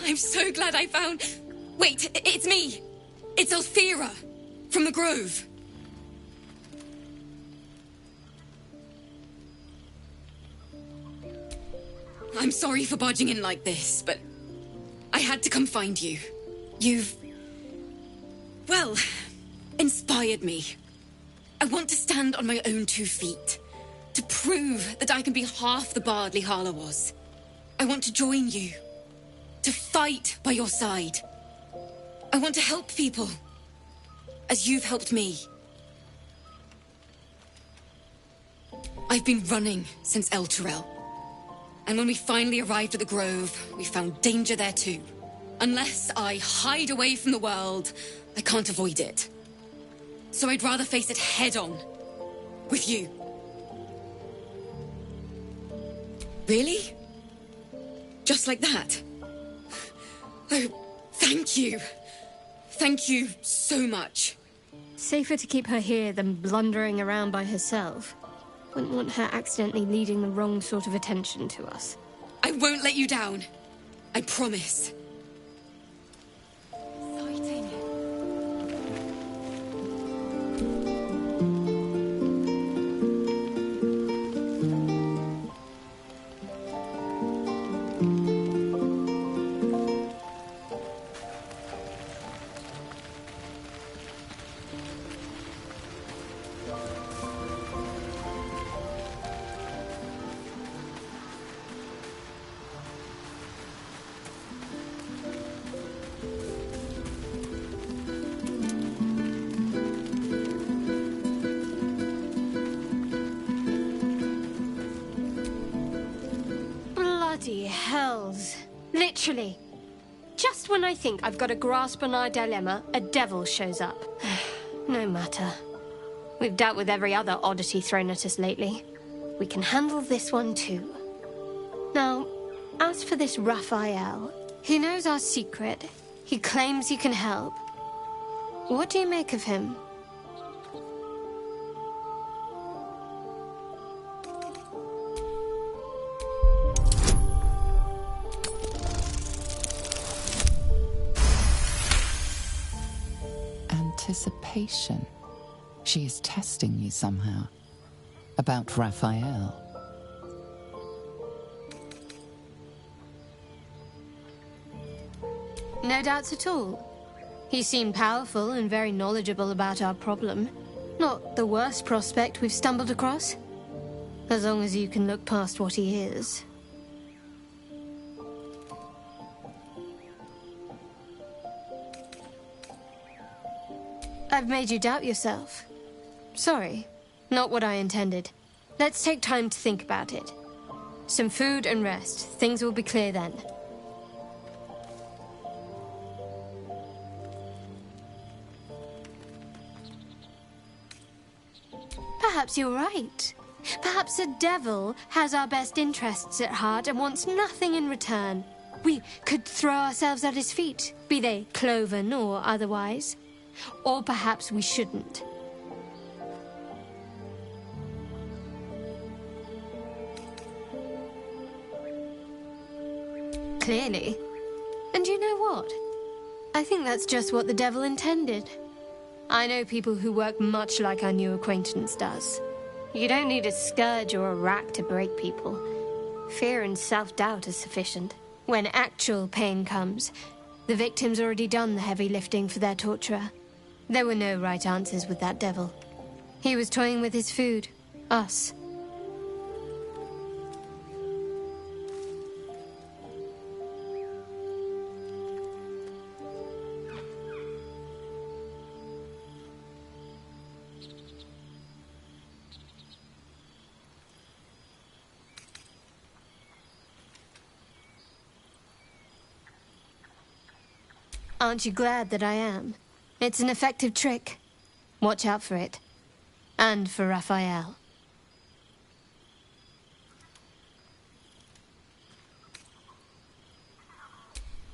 I'm so glad I found... Wait, it's me! It's Elfira, from the Grove. I'm sorry for barging in like this, but I had to come find you. You've... well, inspired me. I want to stand on my own 2 feet, to prove that I can be half the bard Lihala was. I want to join you, to fight by your side. I want to help people, as you've helped me. I've been running since Elturel. And when we finally arrived at the Grove, we found danger there too. Unless I hide away from the world, I can't avoid it. So I'd rather face it head-on. With you. Really? Just like that? Oh, thank you. Thank you so much. Safer to keep her here than blundering around by herself. Wouldn't want her accidentally leading the wrong sort of attention to us. I won't let you down. I promise. Bloody hells. Literally. Just when I think I've got a grasp on our dilemma, a devil shows up. No matter. We've dealt with every other oddity thrown at us lately. We can handle this one too. Now, as for this Raphael, he knows our secret. He claims he can help. What do you make of him? Anticipation. She is testing you somehow. About Raphael. No doubts at all. He seemed powerful and very knowledgeable about our problem. Not the worst prospect we've stumbled across. As long as you can look past what he is. I've made you doubt yourself. Sorry, not what I intended. Let's take time to think about it. Some food and rest. Things will be clear then. Perhaps you're right. Perhaps the devil has our best interests at heart and wants nothing in return. We could throw ourselves at his feet, be they cloven or otherwise. Or perhaps we shouldn't. Clearly. And you know what? I think that's just what the devil intended. I know people who work much like our new acquaintance does. You don't need a scourge or a rack to break people. Fear and self-doubt are sufficient. When actual pain comes, the victim's already done the heavy lifting for their torturer. There were no right answers with that devil. He was toying with his food. Us. Aren't you glad that I am? It's an effective trick. Watch out for it. And for Raphael.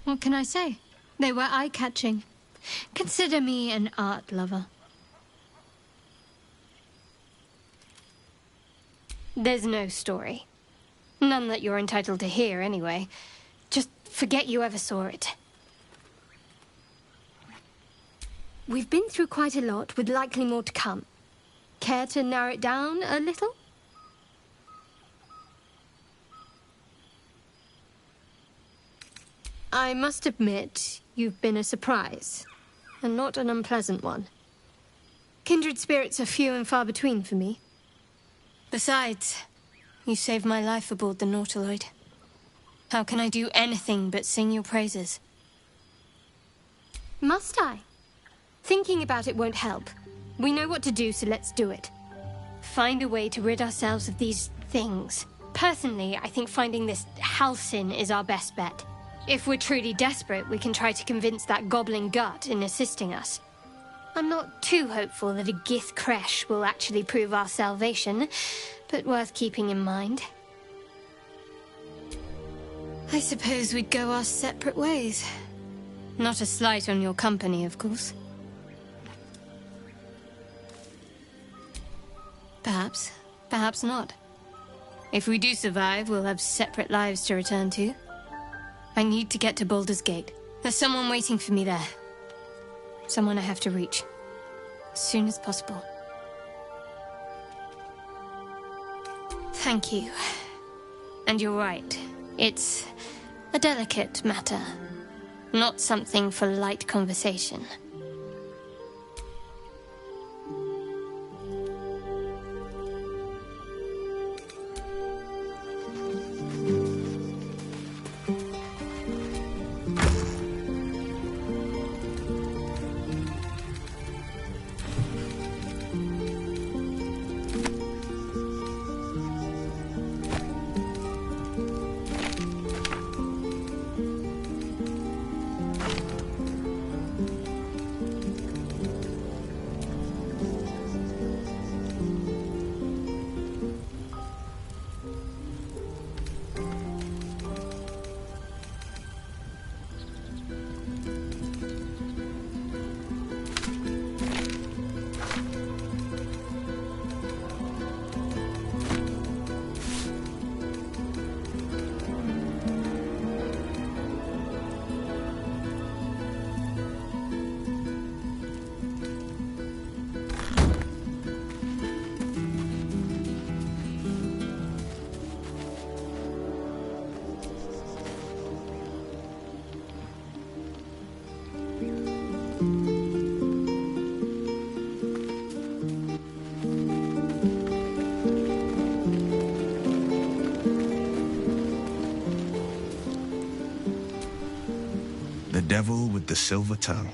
What can I say? They were eye-catching. Consider me an art lover. There's no story. None that you're entitled to hear, anyway. Just forget you ever saw it. We've been through quite a lot, with likely more to come. Care to narrow it down a little? I must admit, you've been a surprise, and not an unpleasant one. Kindred spirits are few and far between for me. Besides, you saved my life aboard the Nautiloid. How can I do anything but sing your praises? Must I? Thinking about it won't help. We know what to do, so let's do it. Find a way to rid ourselves of these things. Personally, I think finding this Halsin is our best bet. If we're truly desperate, we can try to convince that goblin gut in assisting us. I'm not too hopeful that a Gith Kresh will actually prove our salvation, but worth keeping in mind. I suppose we'd go our separate ways. Not a slight on your company, of course. Perhaps. Perhaps not. If we do survive, we'll have separate lives to return to. I need to get to Baldur's Gate. There's someone waiting for me there. Someone I have to reach. As soon as possible. Thank you. And you're right. It's a delicate matter. Not something for light conversation. The Devil with the Silver Tongue.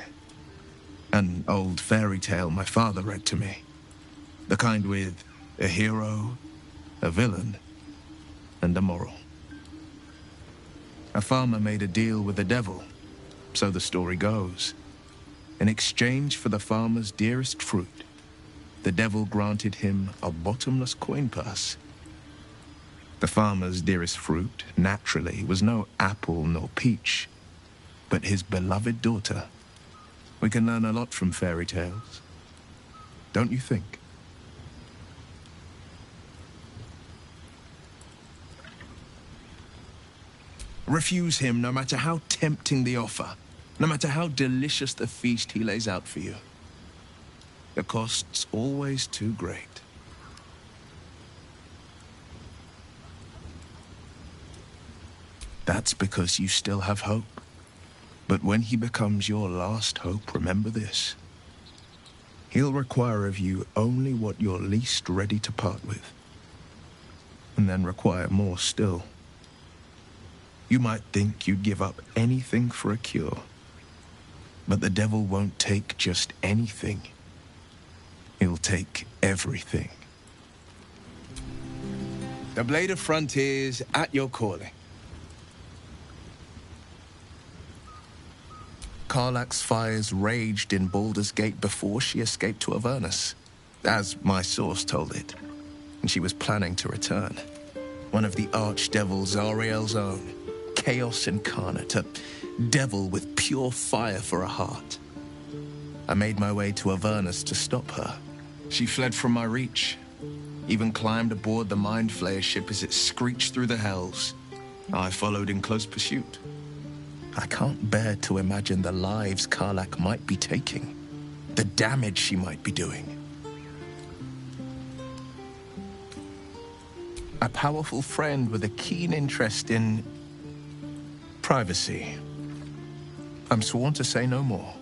An old fairy tale my father read to me. The kind with a hero, a villain, and immoral. A farmer made a deal with the devil, so the story goes. In exchange for the farmer's dearest fruit, the devil granted him a bottomless coin purse. The farmer's dearest fruit, naturally, was no apple nor peach, but his beloved daughter. We can learn a lot from fairy tales, don't you think? Refuse him no matter how tempting the offer, no matter how delicious the feast he lays out for you. The cost's always too great. That's because you still have hope. But when he becomes your last hope, remember this. He'll require of you only what you're least ready to part with, and then require more still. You might think you'd give up anything for a cure, but the devil won't take just anything. He'll take everything. The Blade of Frontiers at your calling. Karlach's fires raged in Baldur's Gate before she escaped to Avernus, as my source told it, and she was planning to return. One of the archdevils Zariel's own, chaos incarnate, a devil with pure fire for a heart. I made my way to Avernus to stop her. She fled from my reach, even climbed aboard the Mind Flayer ship as it screeched through the hells. I followed in close pursuit. I can't bear to imagine the lives Karlach might be taking, the damage she might be doing. A powerful friend with a keen interest in privacy. I'm sworn to say no more.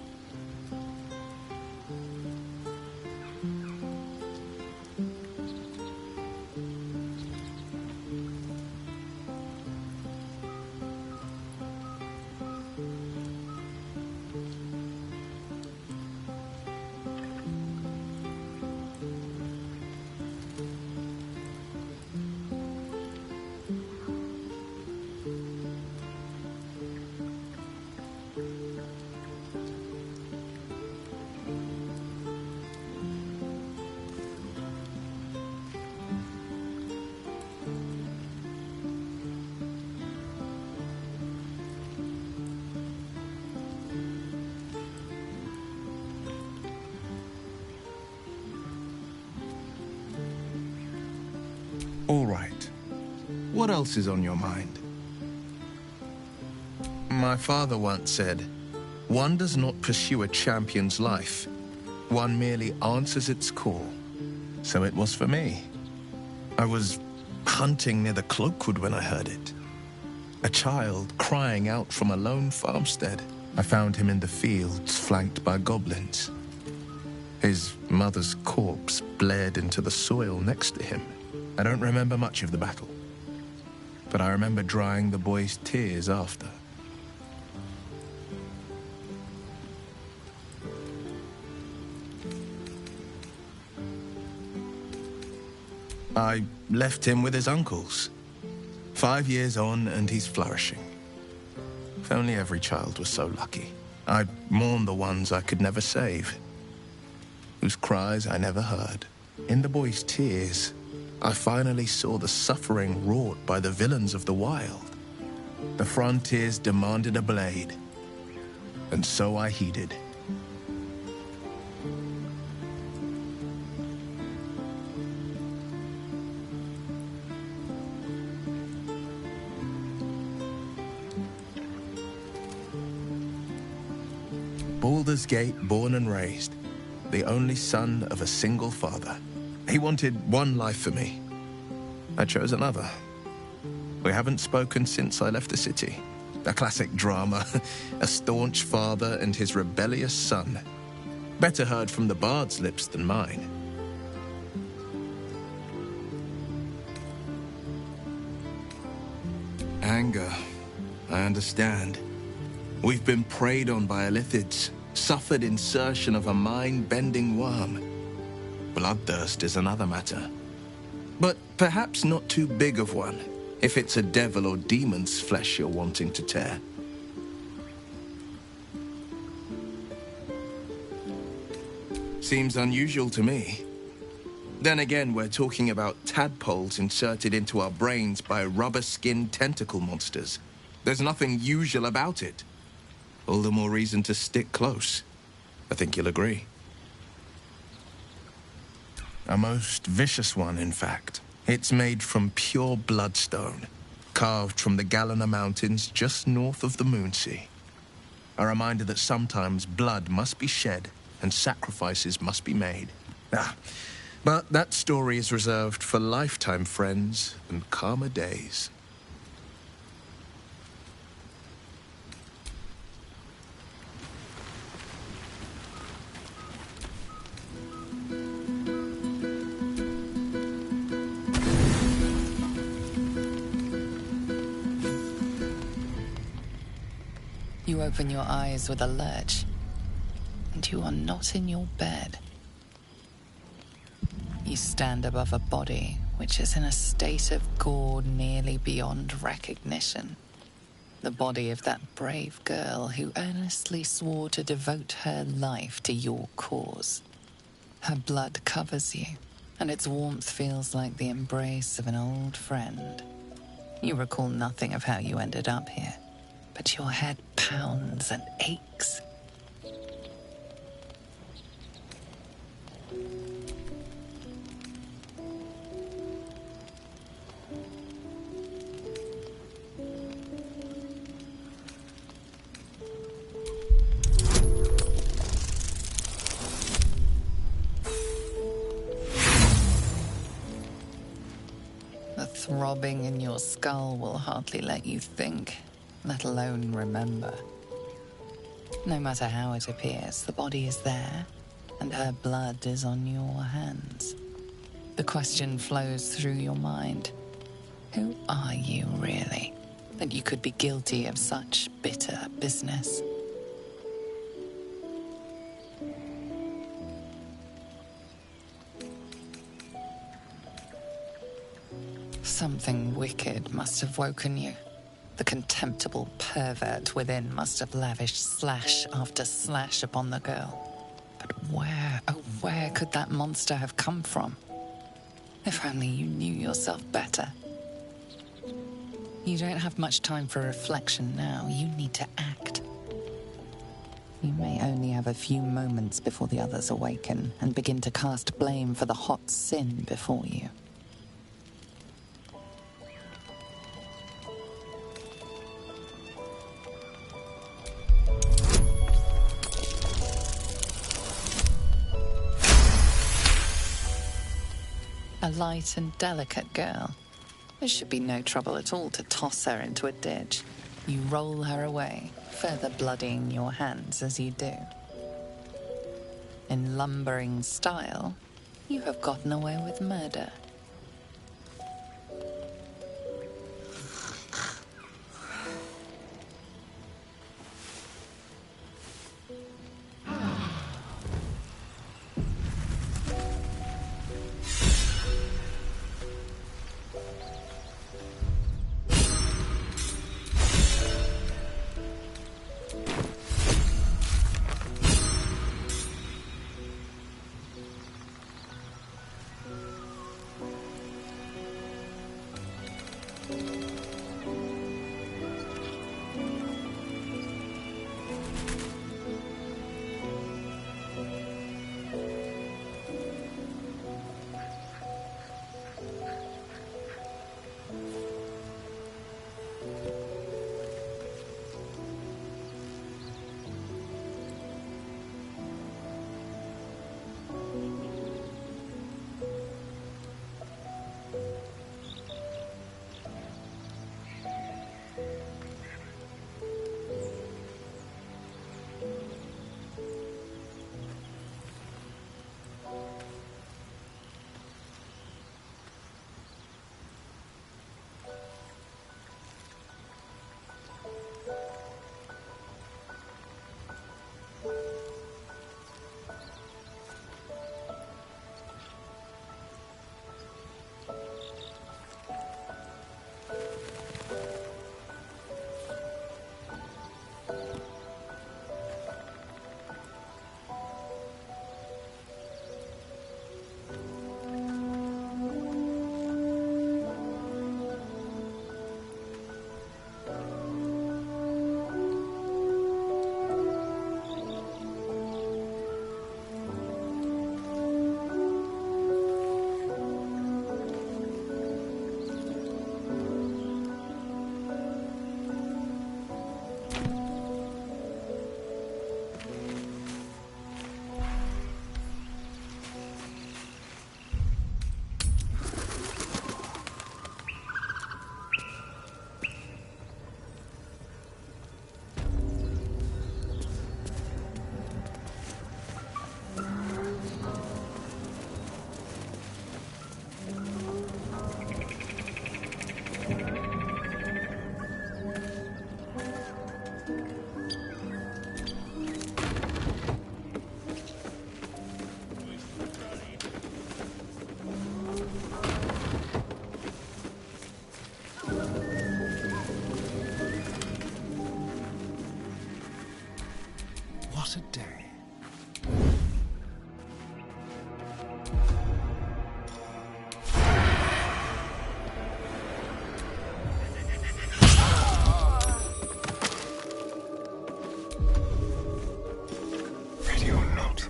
All right. What else is on your mind? My father once said, one does not pursue a champion's life. One merely answers its call. So it was for me. I was hunting near the Cloakwood when I heard it. A child crying out from a lone farmstead. I found him in the fields, flanked by goblins. His mother's corpse bled into the soil next to him. I don't remember much of the battle, but I remember drying the boy's tears after. I left him with his uncles. 5 years on, and he's flourishing. If only every child was so lucky. I mourn the ones I could never save, whose cries I never heard. In the boy's tears, I finally saw the suffering wrought by the villains of the wild. The frontiers demanded a blade, and so I heeded. Baldur's Gate, born and raised, the only son of a single father. He wanted one life for me. I chose another. We haven't spoken since I left the city. A classic drama, a staunch father and his rebellious son. Better heard from the bard's lips than mine. Anger, I understand. We've been preyed on by Illithids, suffered insertion of a mind-bending worm. Bloodthirst is another matter. But perhaps not too big of one. if it's a devil or demon's flesh you're wanting to tear. Seems unusual to me. Then again, we're talking about tadpoles inserted into our brains by rubber-skinned tentacle monsters. There's nothing usual about it. All the more reason to stick close. I think you'll agree. A most vicious one, in fact. It's made from pure bloodstone, carved from the Galena Mountains just north of the Moonsea. A reminder that sometimes blood must be shed and sacrifices must be made. But that story is reserved for lifetime friends and calmer days. You open your eyes with a lurch, and you are not in your bed. You stand above a body which is in a state of gore nearly beyond recognition. The body of that brave girl who earnestly swore to devote her life to your cause. Her blood covers you, and its warmth feels like the embrace of an old friend. You recall nothing of how you ended up here, but your head pounds and aches. The throbbing in your skull will hardly let you think, let alone remember. No matter how it appears, the body is there, and her blood is on your hands. The question flows through your mind. Who are you, really, that you could be guilty of such bitter business? Something wicked must have woken you. The contemptible pervert within must have lavished slash after slash upon the girl. But where, oh where could that monster have come from? If only you knew yourself better. You don't have much time for reflection now. You need to act. You may only have a few moments before the others awaken and begin to cast blame for the hot sin before you. A light and delicate girl. There should be no trouble at all to toss her into a ditch. You roll her away, further bloodying your hands as you do. In lumbering style, you have gotten away with murder. What a day. Ready or not.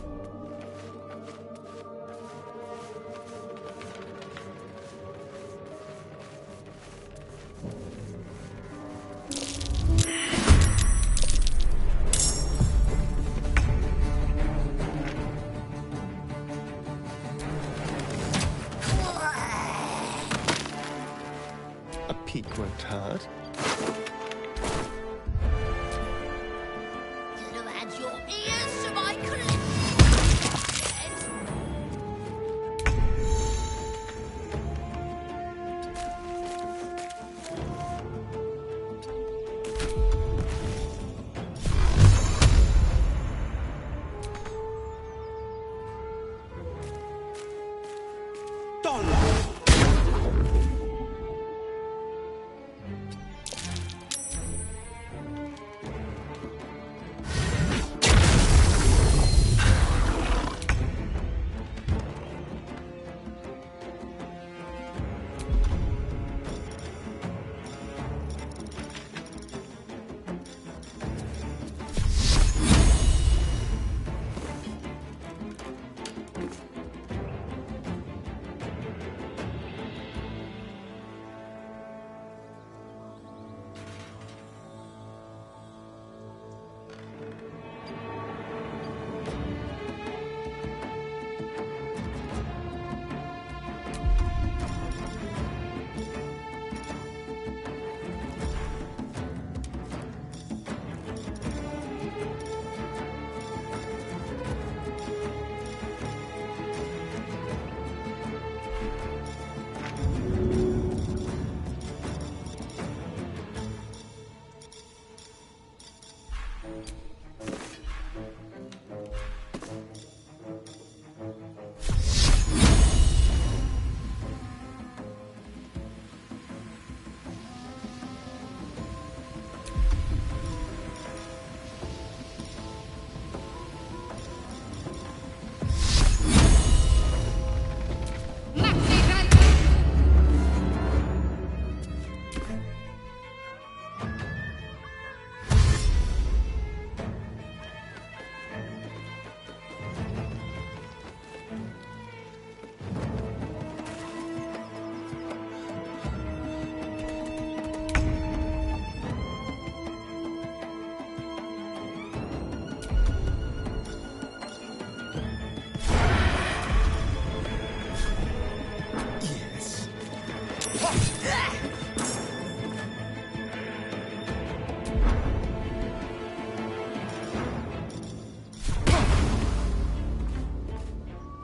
A peak worked hard. You'll have had your ears to my clip.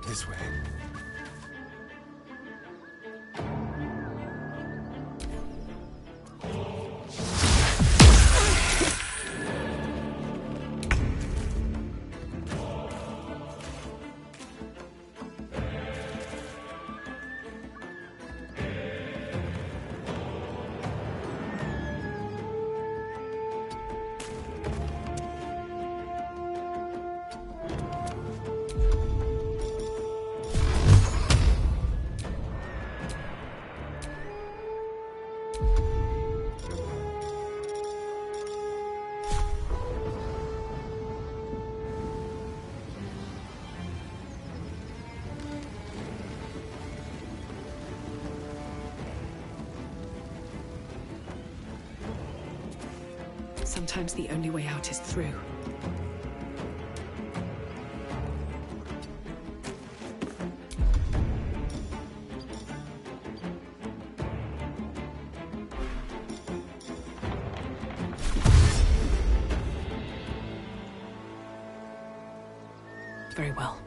This way. Sometimes the only way out is through. Very well.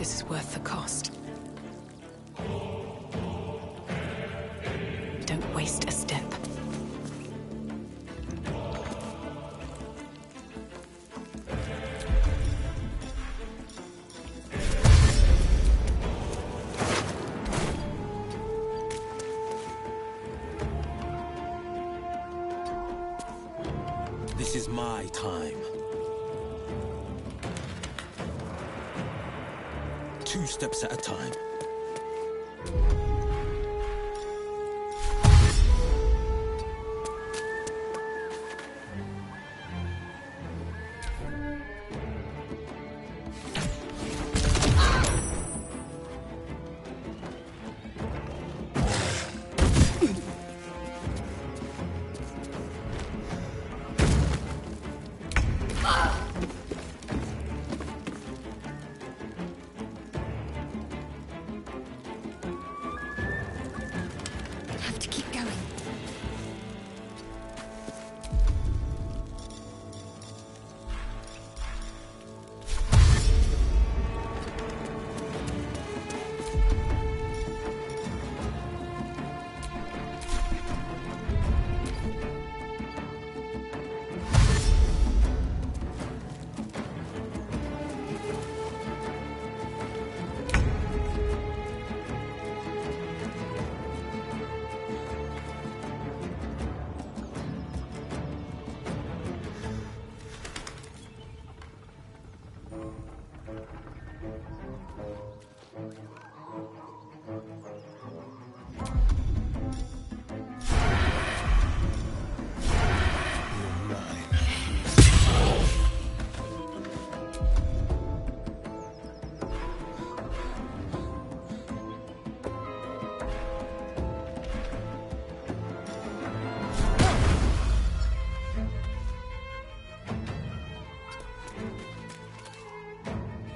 this is worth the cost. Don't waste a step. This is my time. 2 steps at a time. Have to keep going.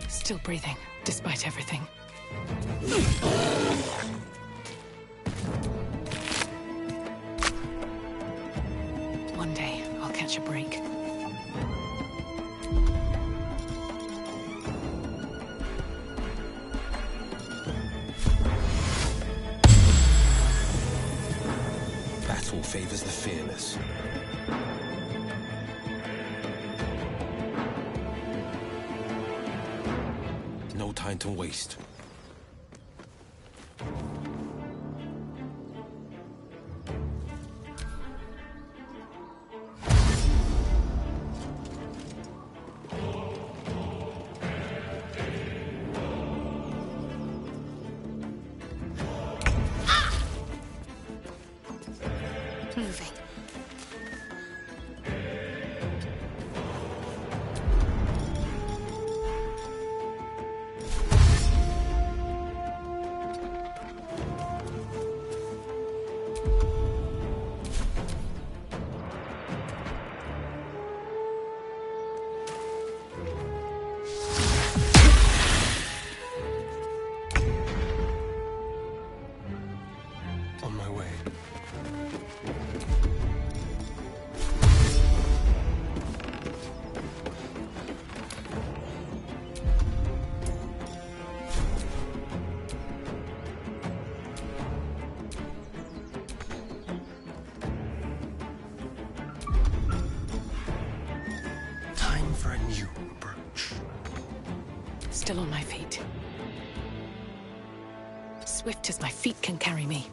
Still breathing, despite everything. One day, I'll catch a break. Battle favors the fearless. No time to waste. Moving. On my way. Time for a new approach. Still on my feet. Swift as my feet can carry me.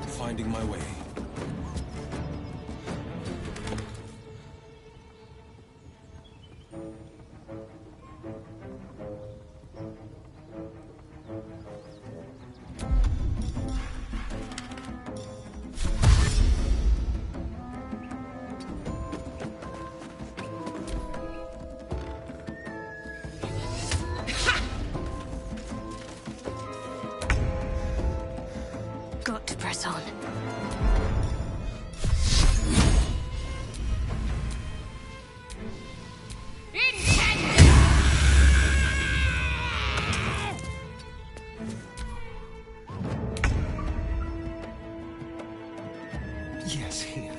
Finding my way. Got to press on. Yes, here.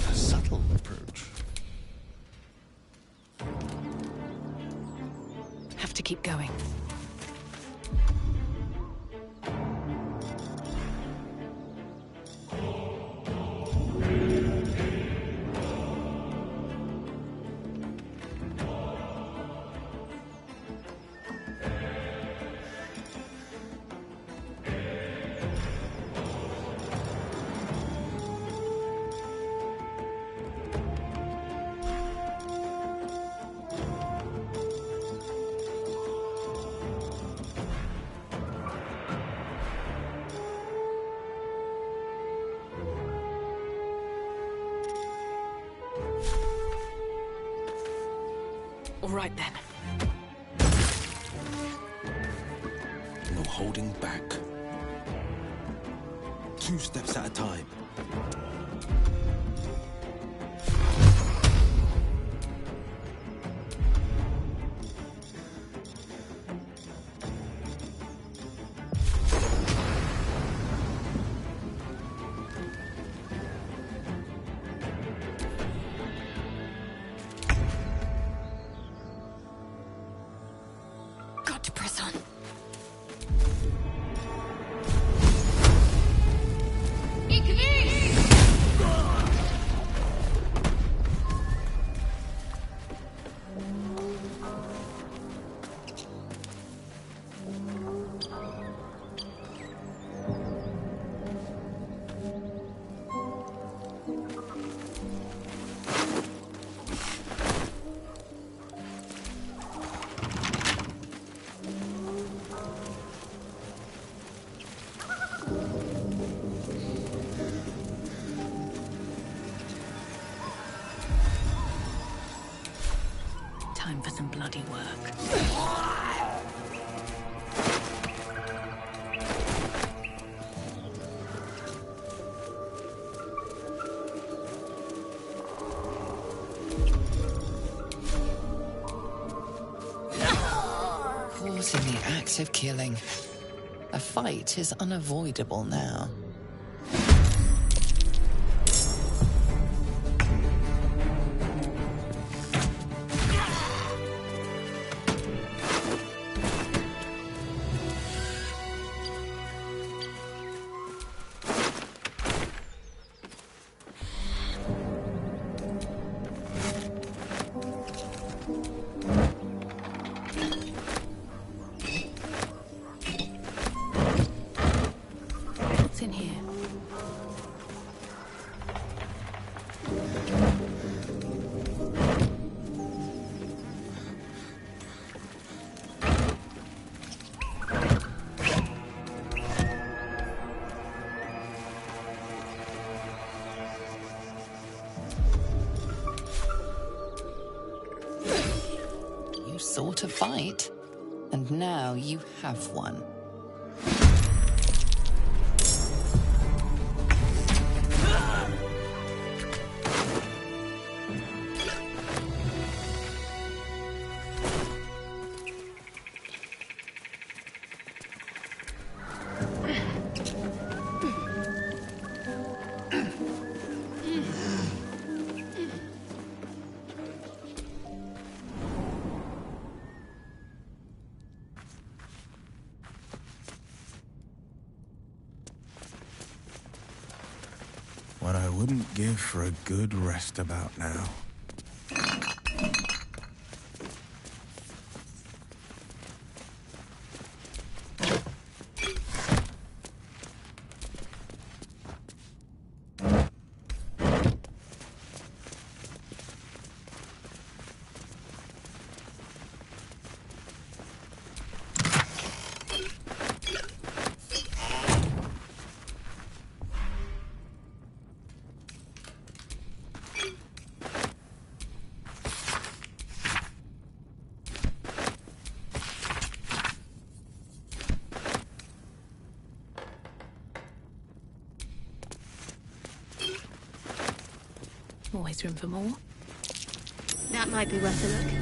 A subtle approach. Have to keep going. All right then. No holding back. 2 steps at a time. Got to press on. Time for some bloody work. Caught in the act of killing. A fight is unavoidable now. What's in here? You sought a fight, and now you have one. What I wouldn't give for a good rest about now. Always room for more. That might be worth a look.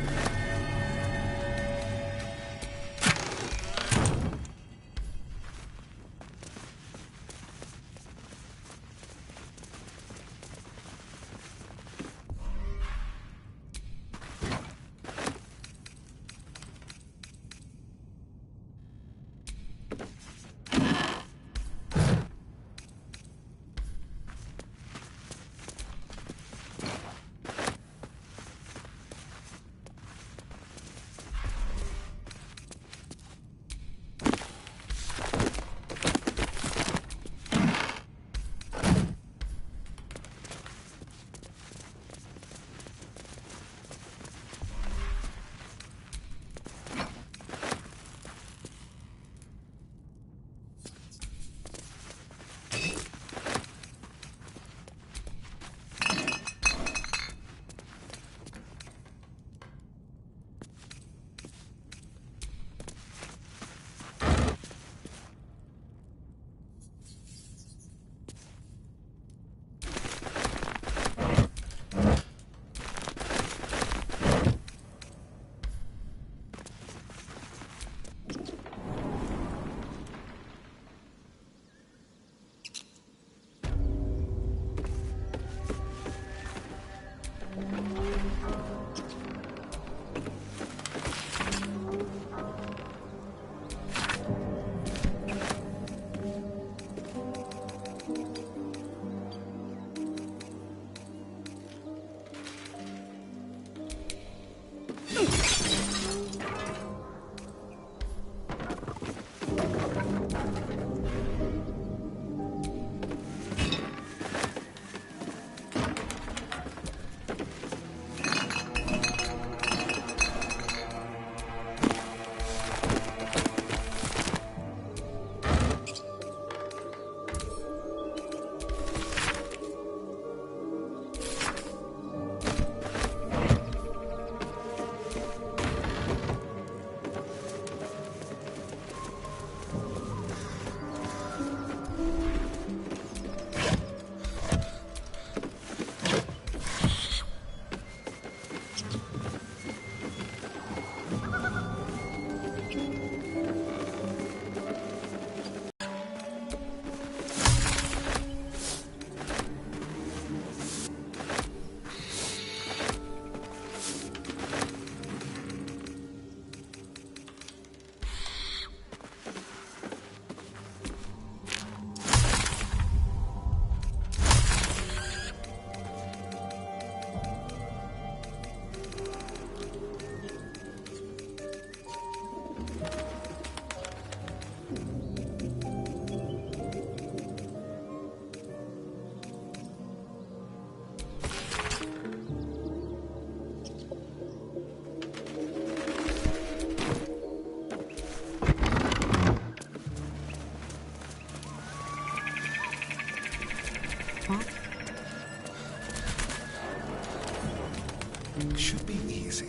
Should be easy.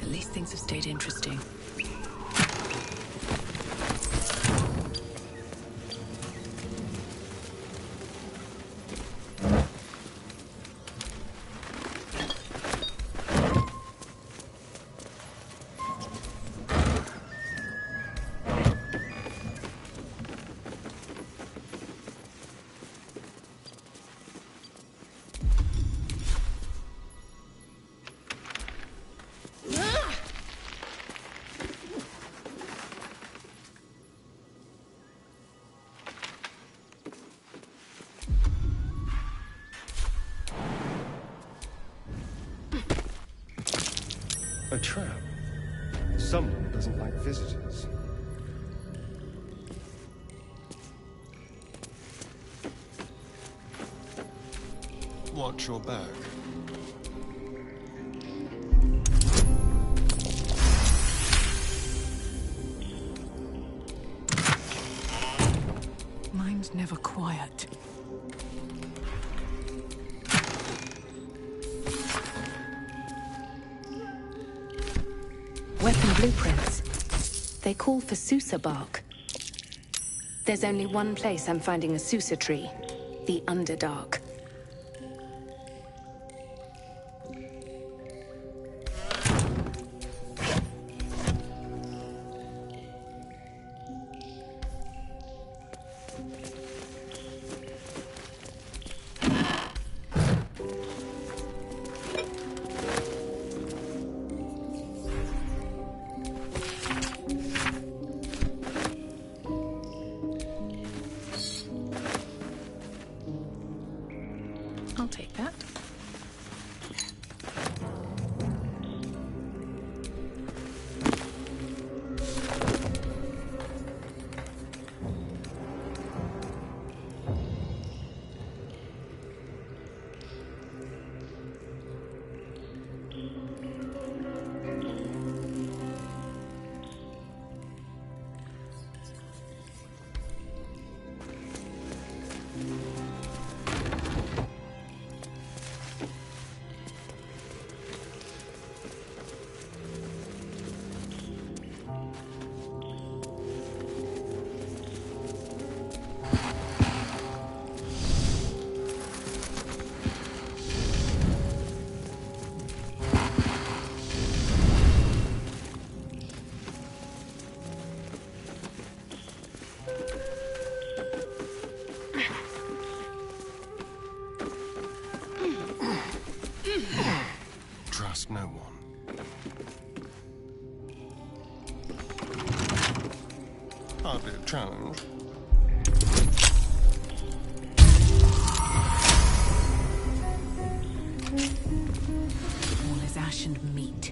At least things have stayed interesting. A trap. Someone doesn't like visitors. Watch your back. Mine's never quiet. Weapon blueprints. They call for Susa bark. There's only one place I'm finding a Susa tree. The Underdark. I'll take that. Trust no one. Hardly a challenge. All is ash and meat.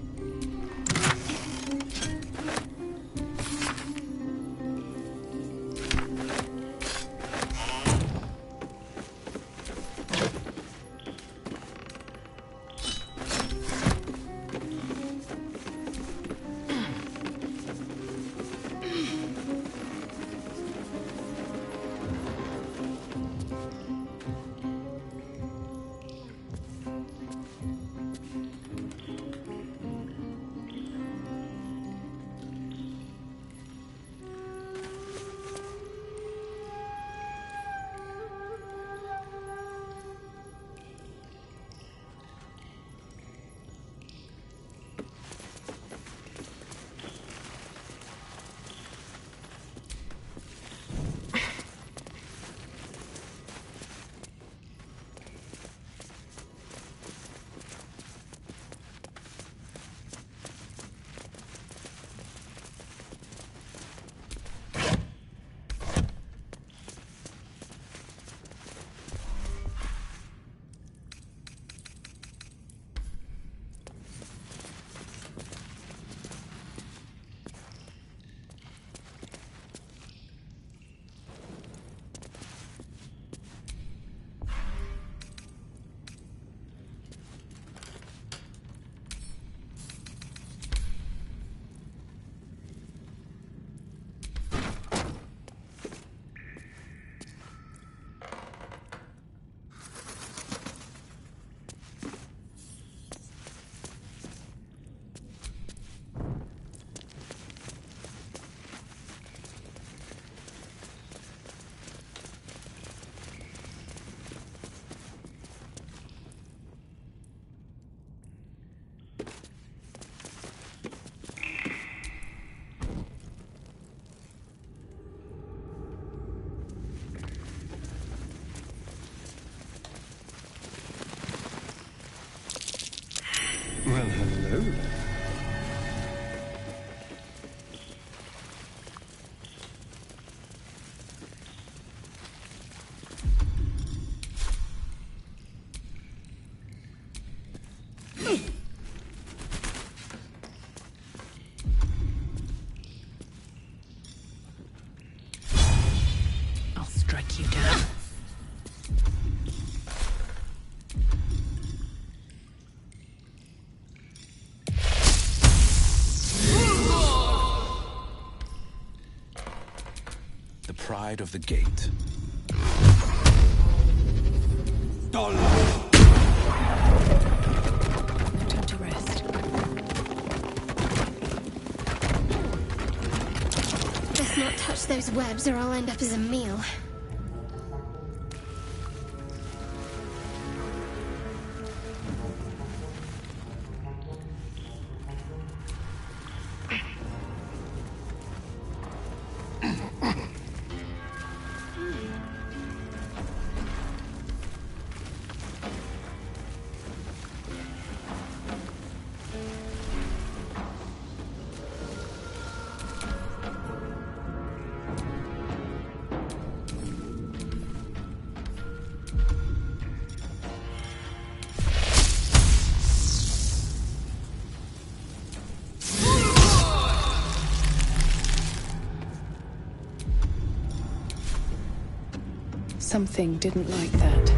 Well, hello. I'll strike you down. The pride of the GAYte. No time to rest. webs or I'll end up as a meal. Something didn't like that.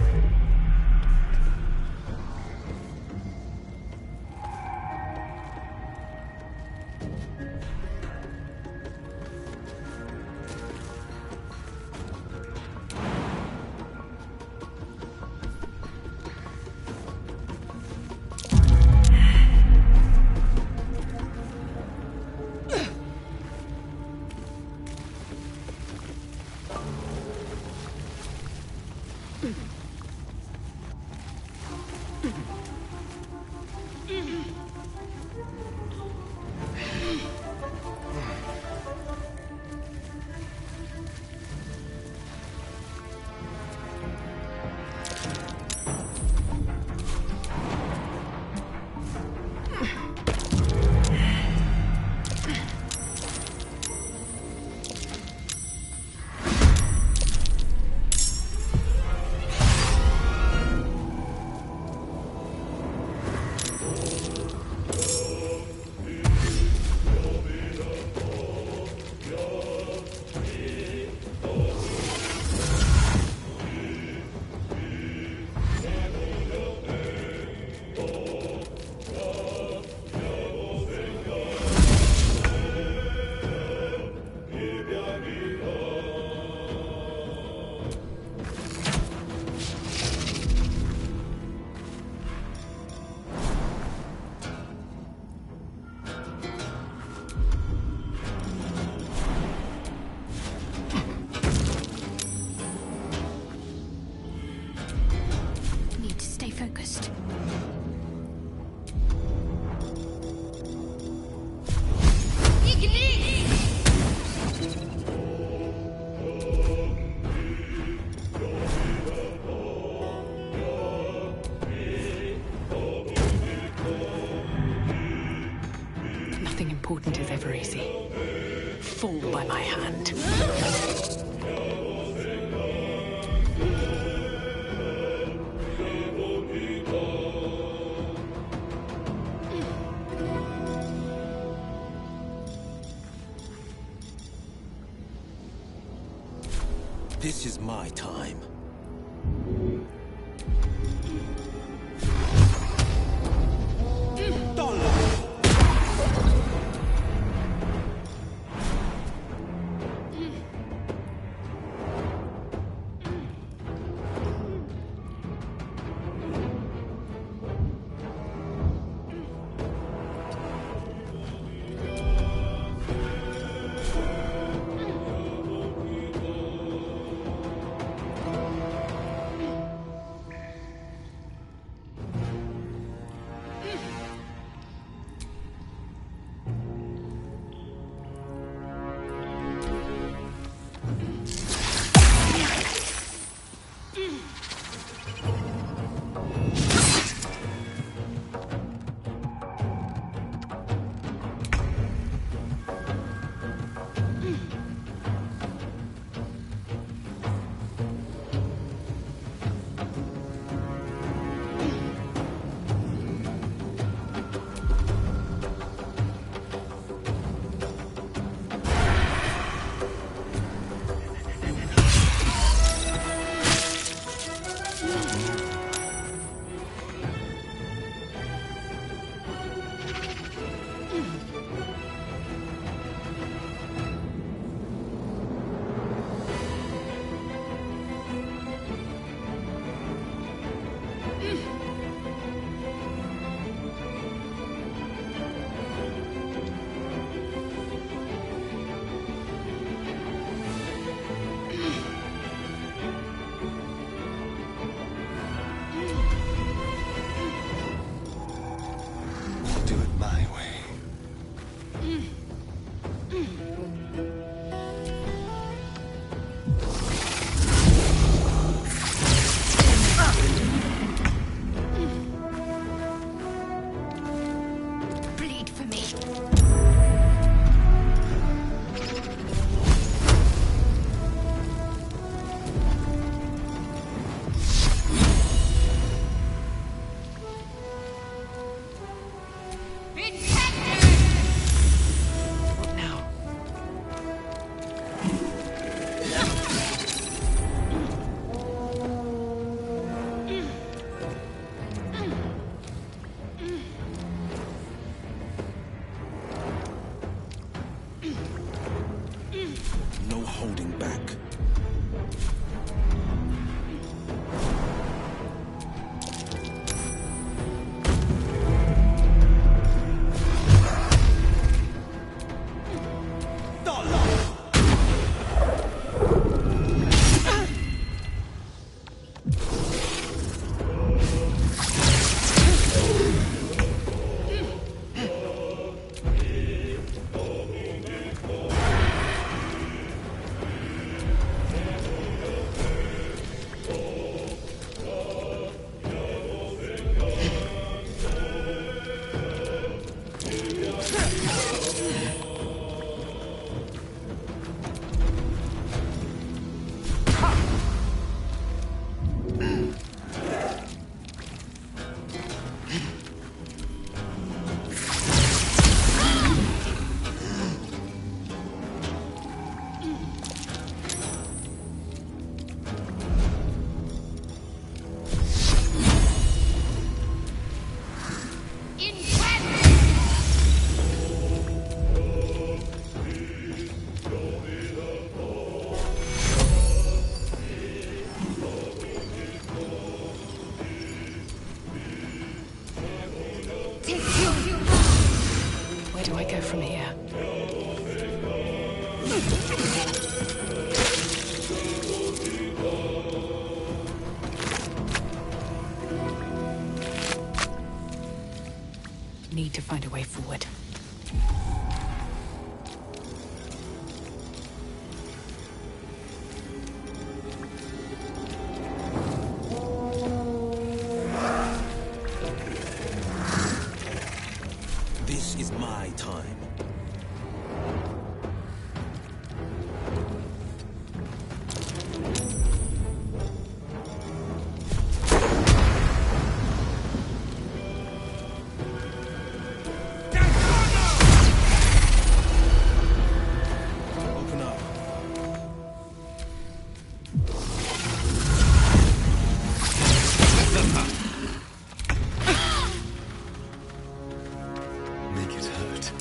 Focused. Nothing important is ever easy. Fall by my hand. This is my time. from here. Need to find a way forward. This is my time. Open up. Make it hurt.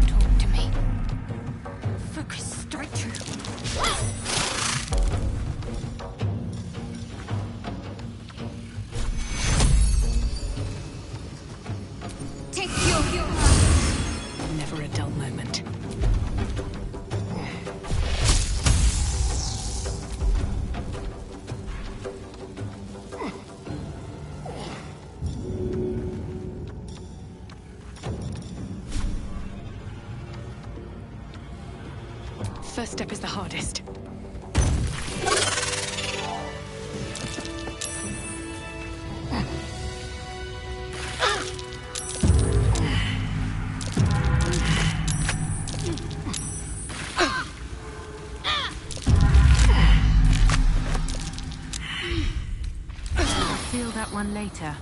Talk to me. Focus straight through. Take your Never a dull moment. First step is the hardest. Feel that one later.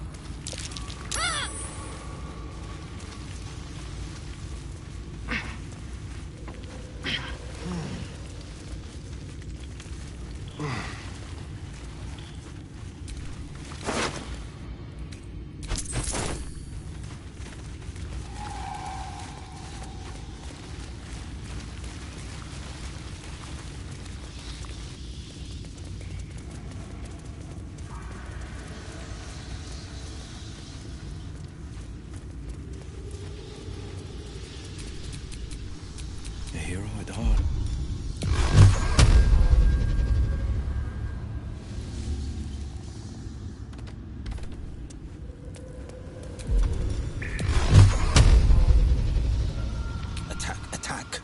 A hero at heart. Attack, attack.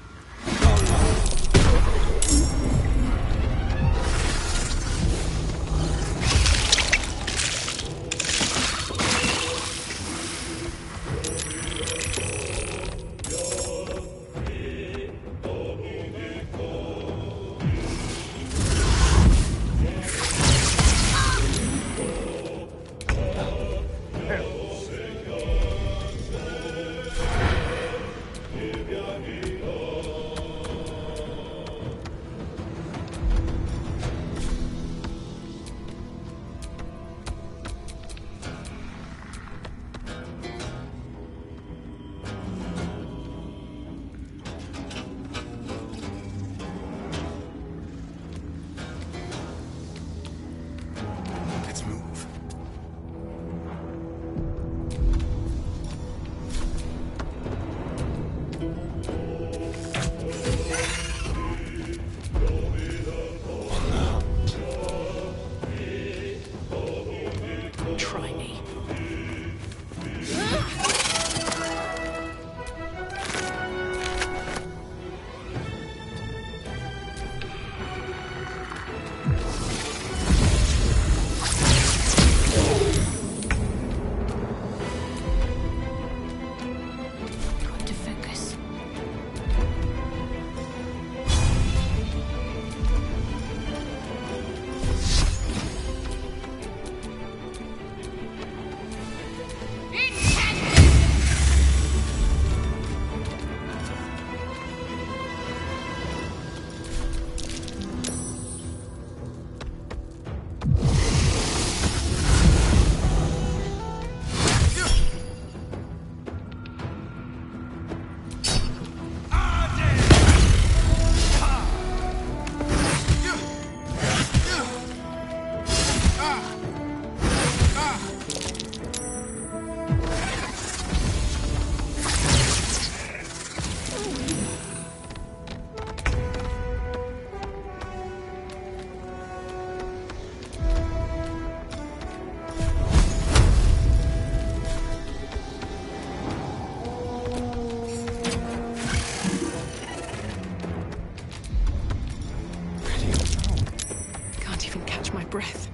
breath.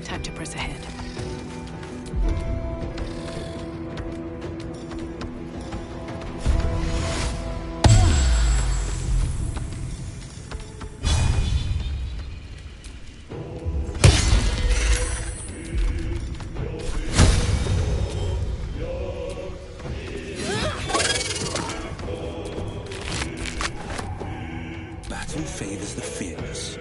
Time to press ahead. Battle favors the fearless.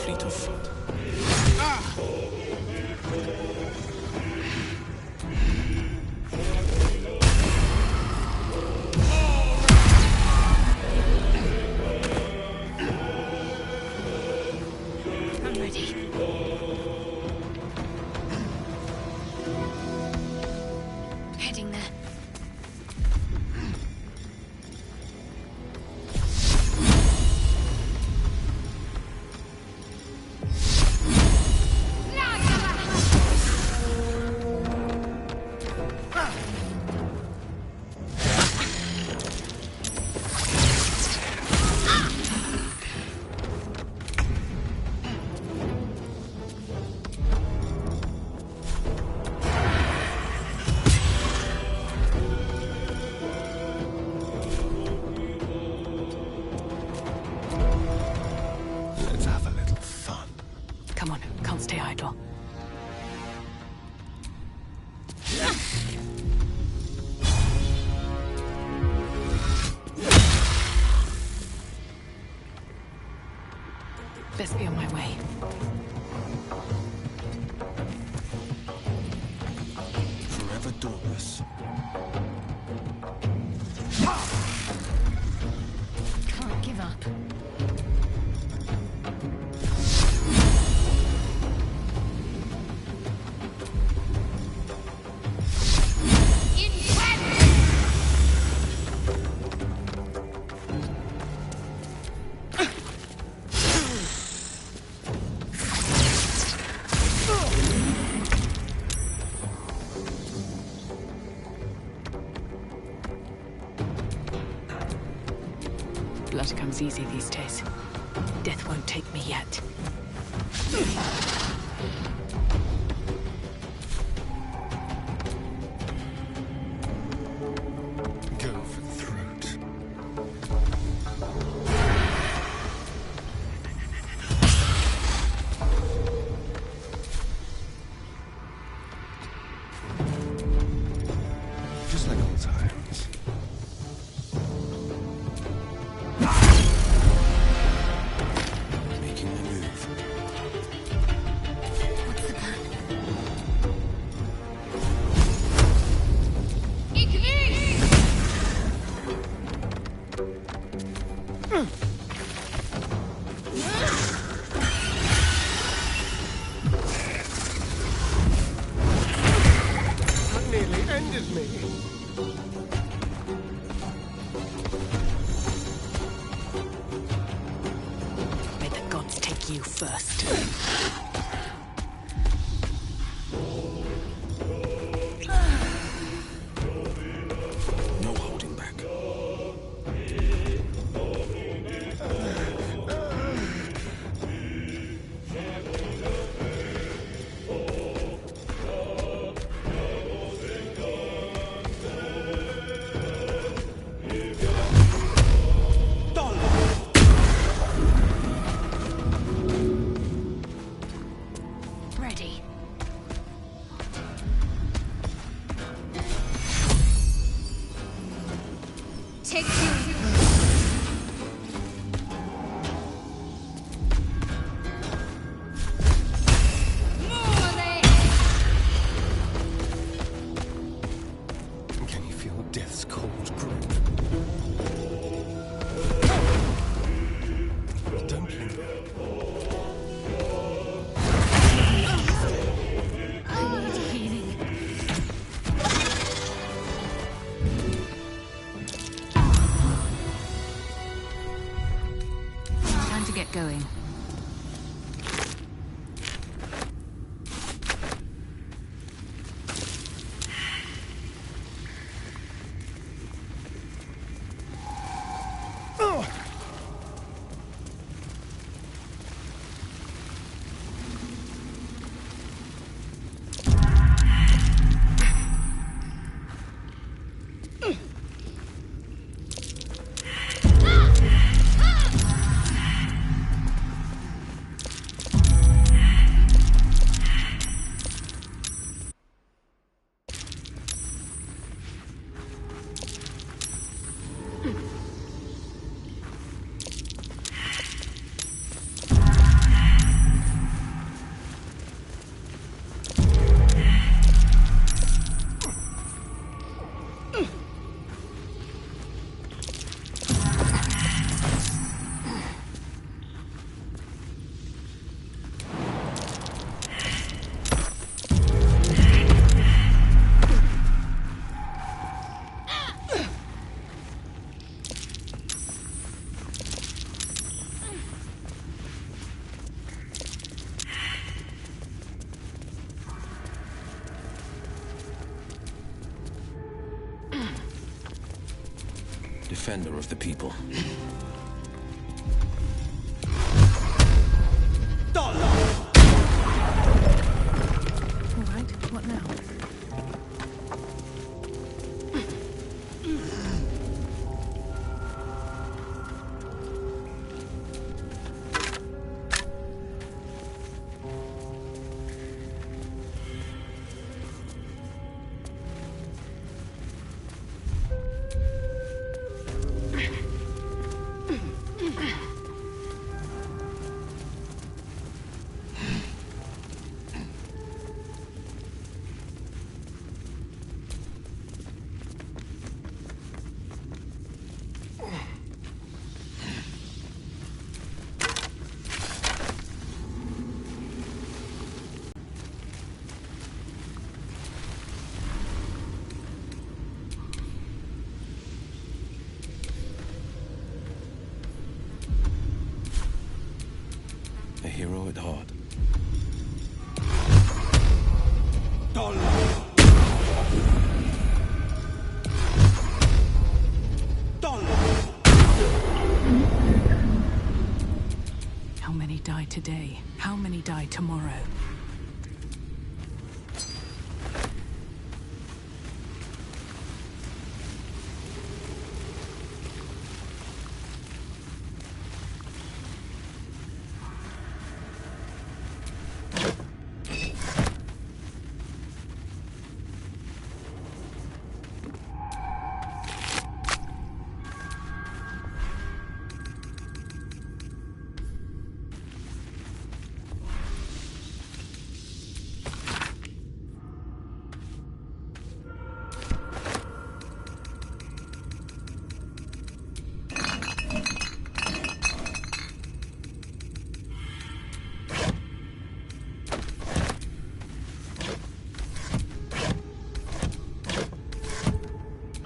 Fleet of foot. I'm ready. Heading there. Let's have a little fun. Come on, can't stay idle. Best be on my way. Forever dauntless. Can't give up. Blood comes easy these days. Death won't take me yet. Go for the throat. Just like old times. Making a move. That nearly ended me. May the gods take you first. No holding back. Ready. Take you. Defender of the people. All right, what now? A hero at heart. How many die today? How many die tomorrow?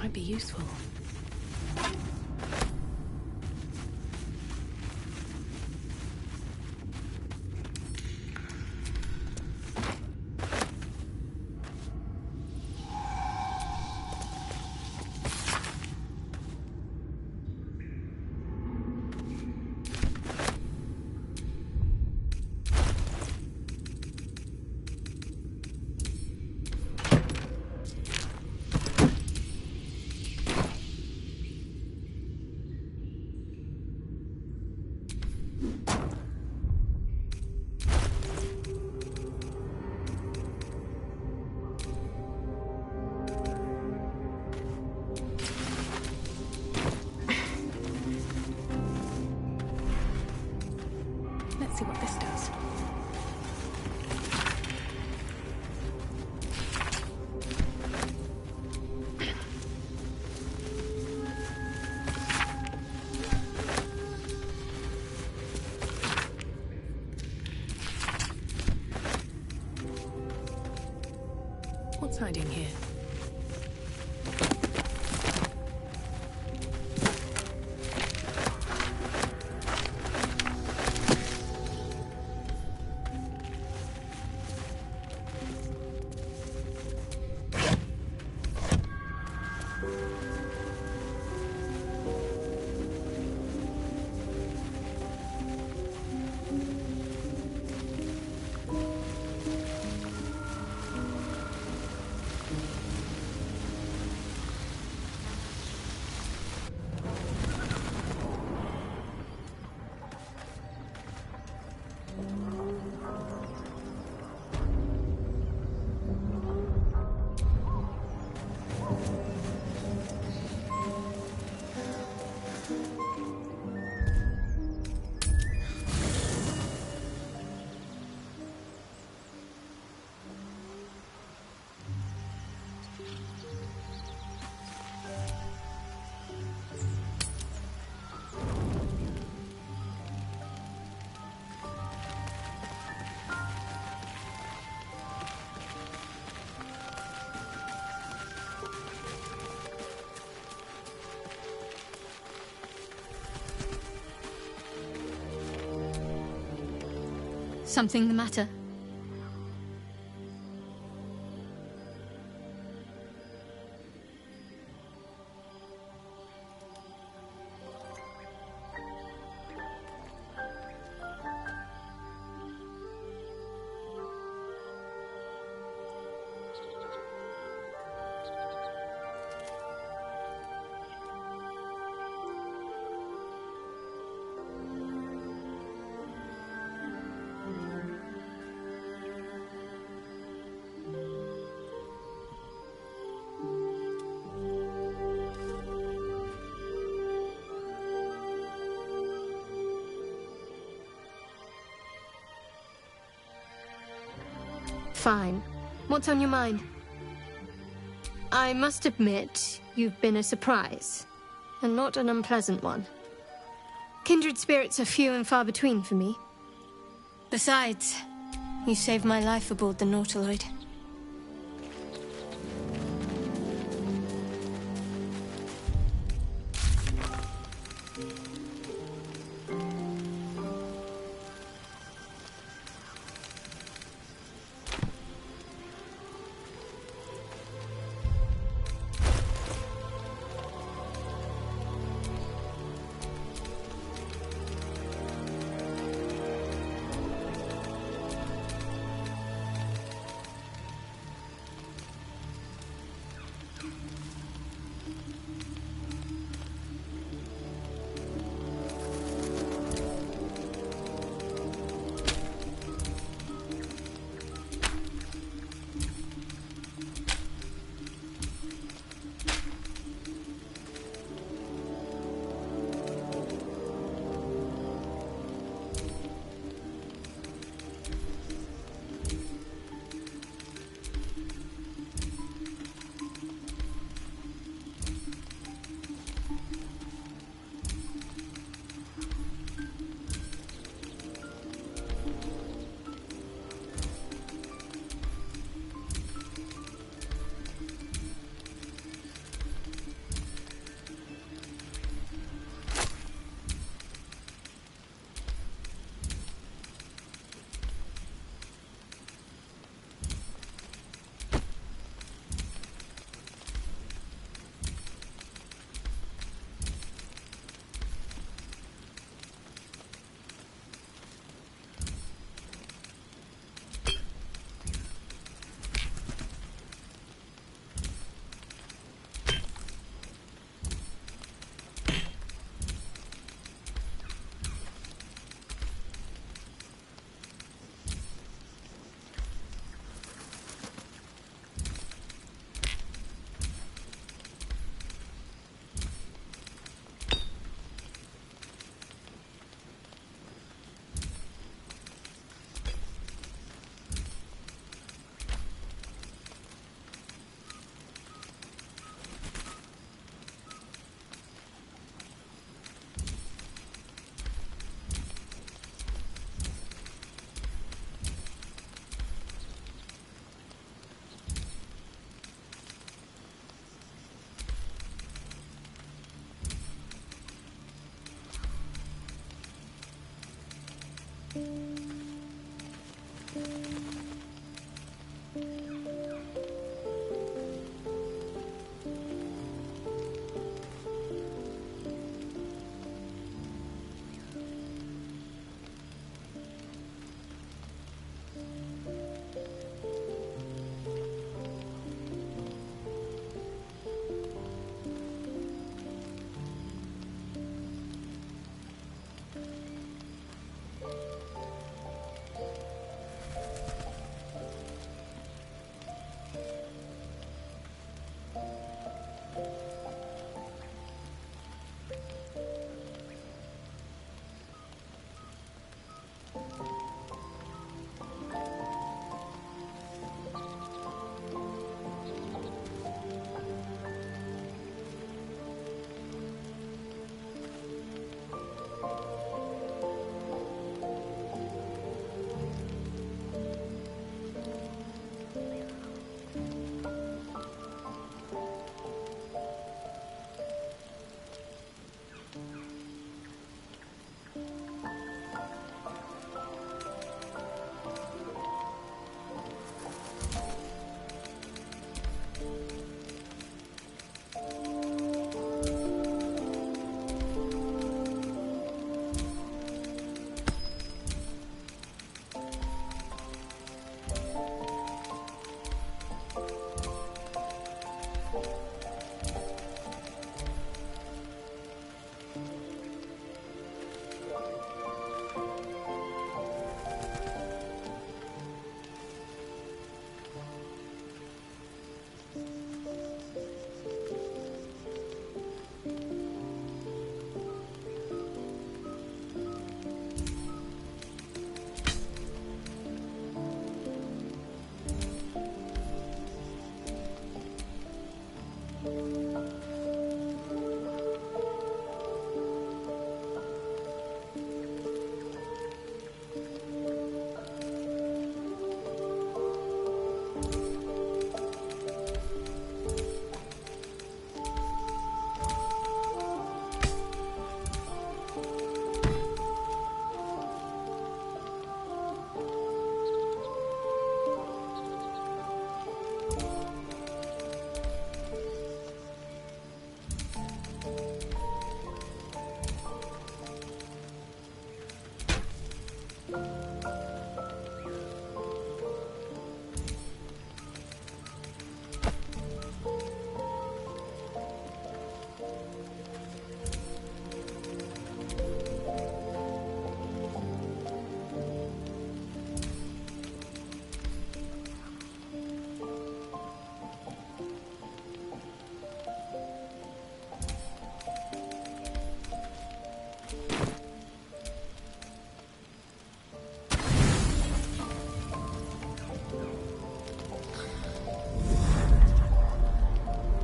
Might be useful. Let's see what this does. What's hiding here? Something the matter? Fine. What's on your mind? I must admit, you've been a surprise, and not an unpleasant one. Kindred spirits are few and far between for me. Besides, you saved my life aboard the Nautiloid.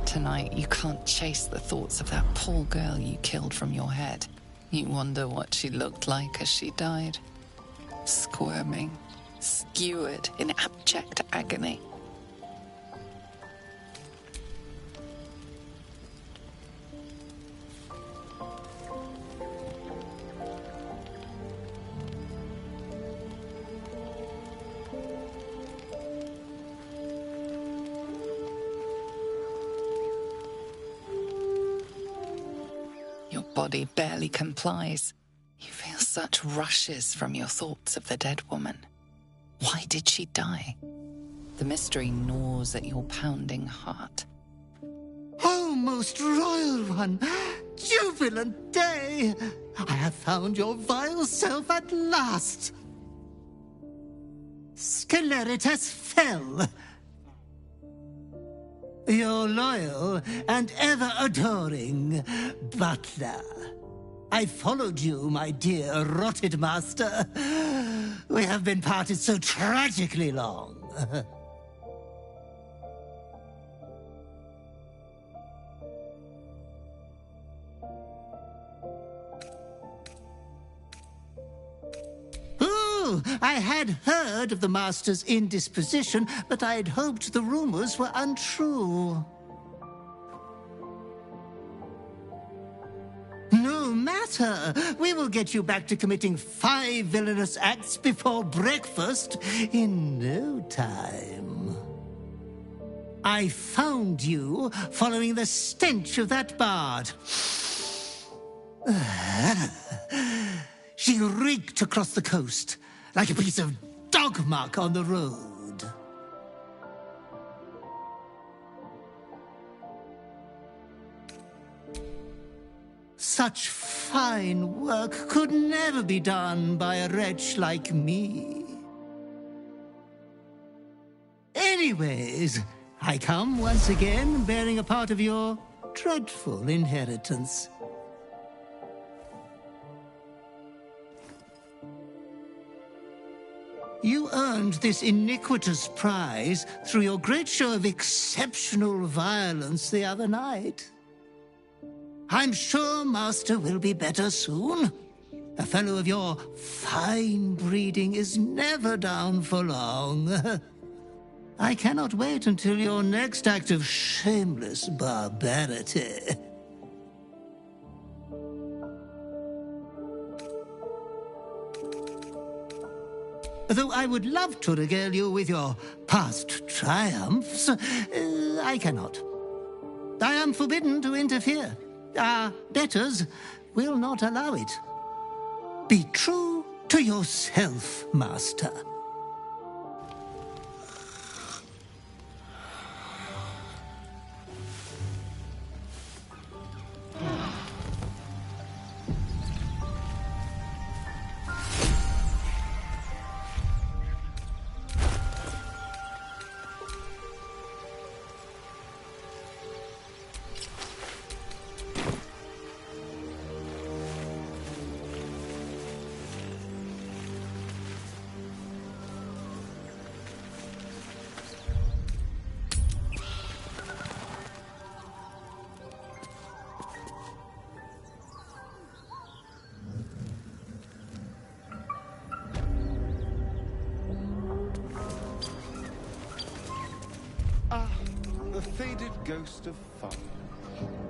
Tonight, you can't chase the thoughts of that poor girl you killed from your head. You wonder what she looked like as she died. Squirming, skewered in abject agony. Your body barely complies. You feel such rushes from your thoughts of the dead woman. Why did she die? The mystery gnaws at your pounding heart. Oh, most royal one! Jubilant day! I have found your vile self at last! Sceleritas fell. Your loyal and ever-adoring butler. I followed you, my dear rotted master. We have been parted so tragically long. Ooh, I had heard of the master's indisposition, but I had hoped the rumors were untrue. No matter. We will get you back to committing 5 villainous acts before breakfast in no time. I found you following the stench of that bard. She reeked across the coast like a piece of dog muck on the road. Such fine work could never be done by a wretch like me. Anyways, I come once again bearing a part of your dreadful inheritance. You earned this iniquitous prize through your great show of exceptional violence the other night. I'm sure Master will be better soon. A fellow of your fine breeding is never down for long. I cannot wait until your next act of shameless barbarity. Though I would love to regale you with your past triumphs, I cannot. I am forbidden to interfere. Our betters will not allow it. Be true to yourself, Master. ghost of fire.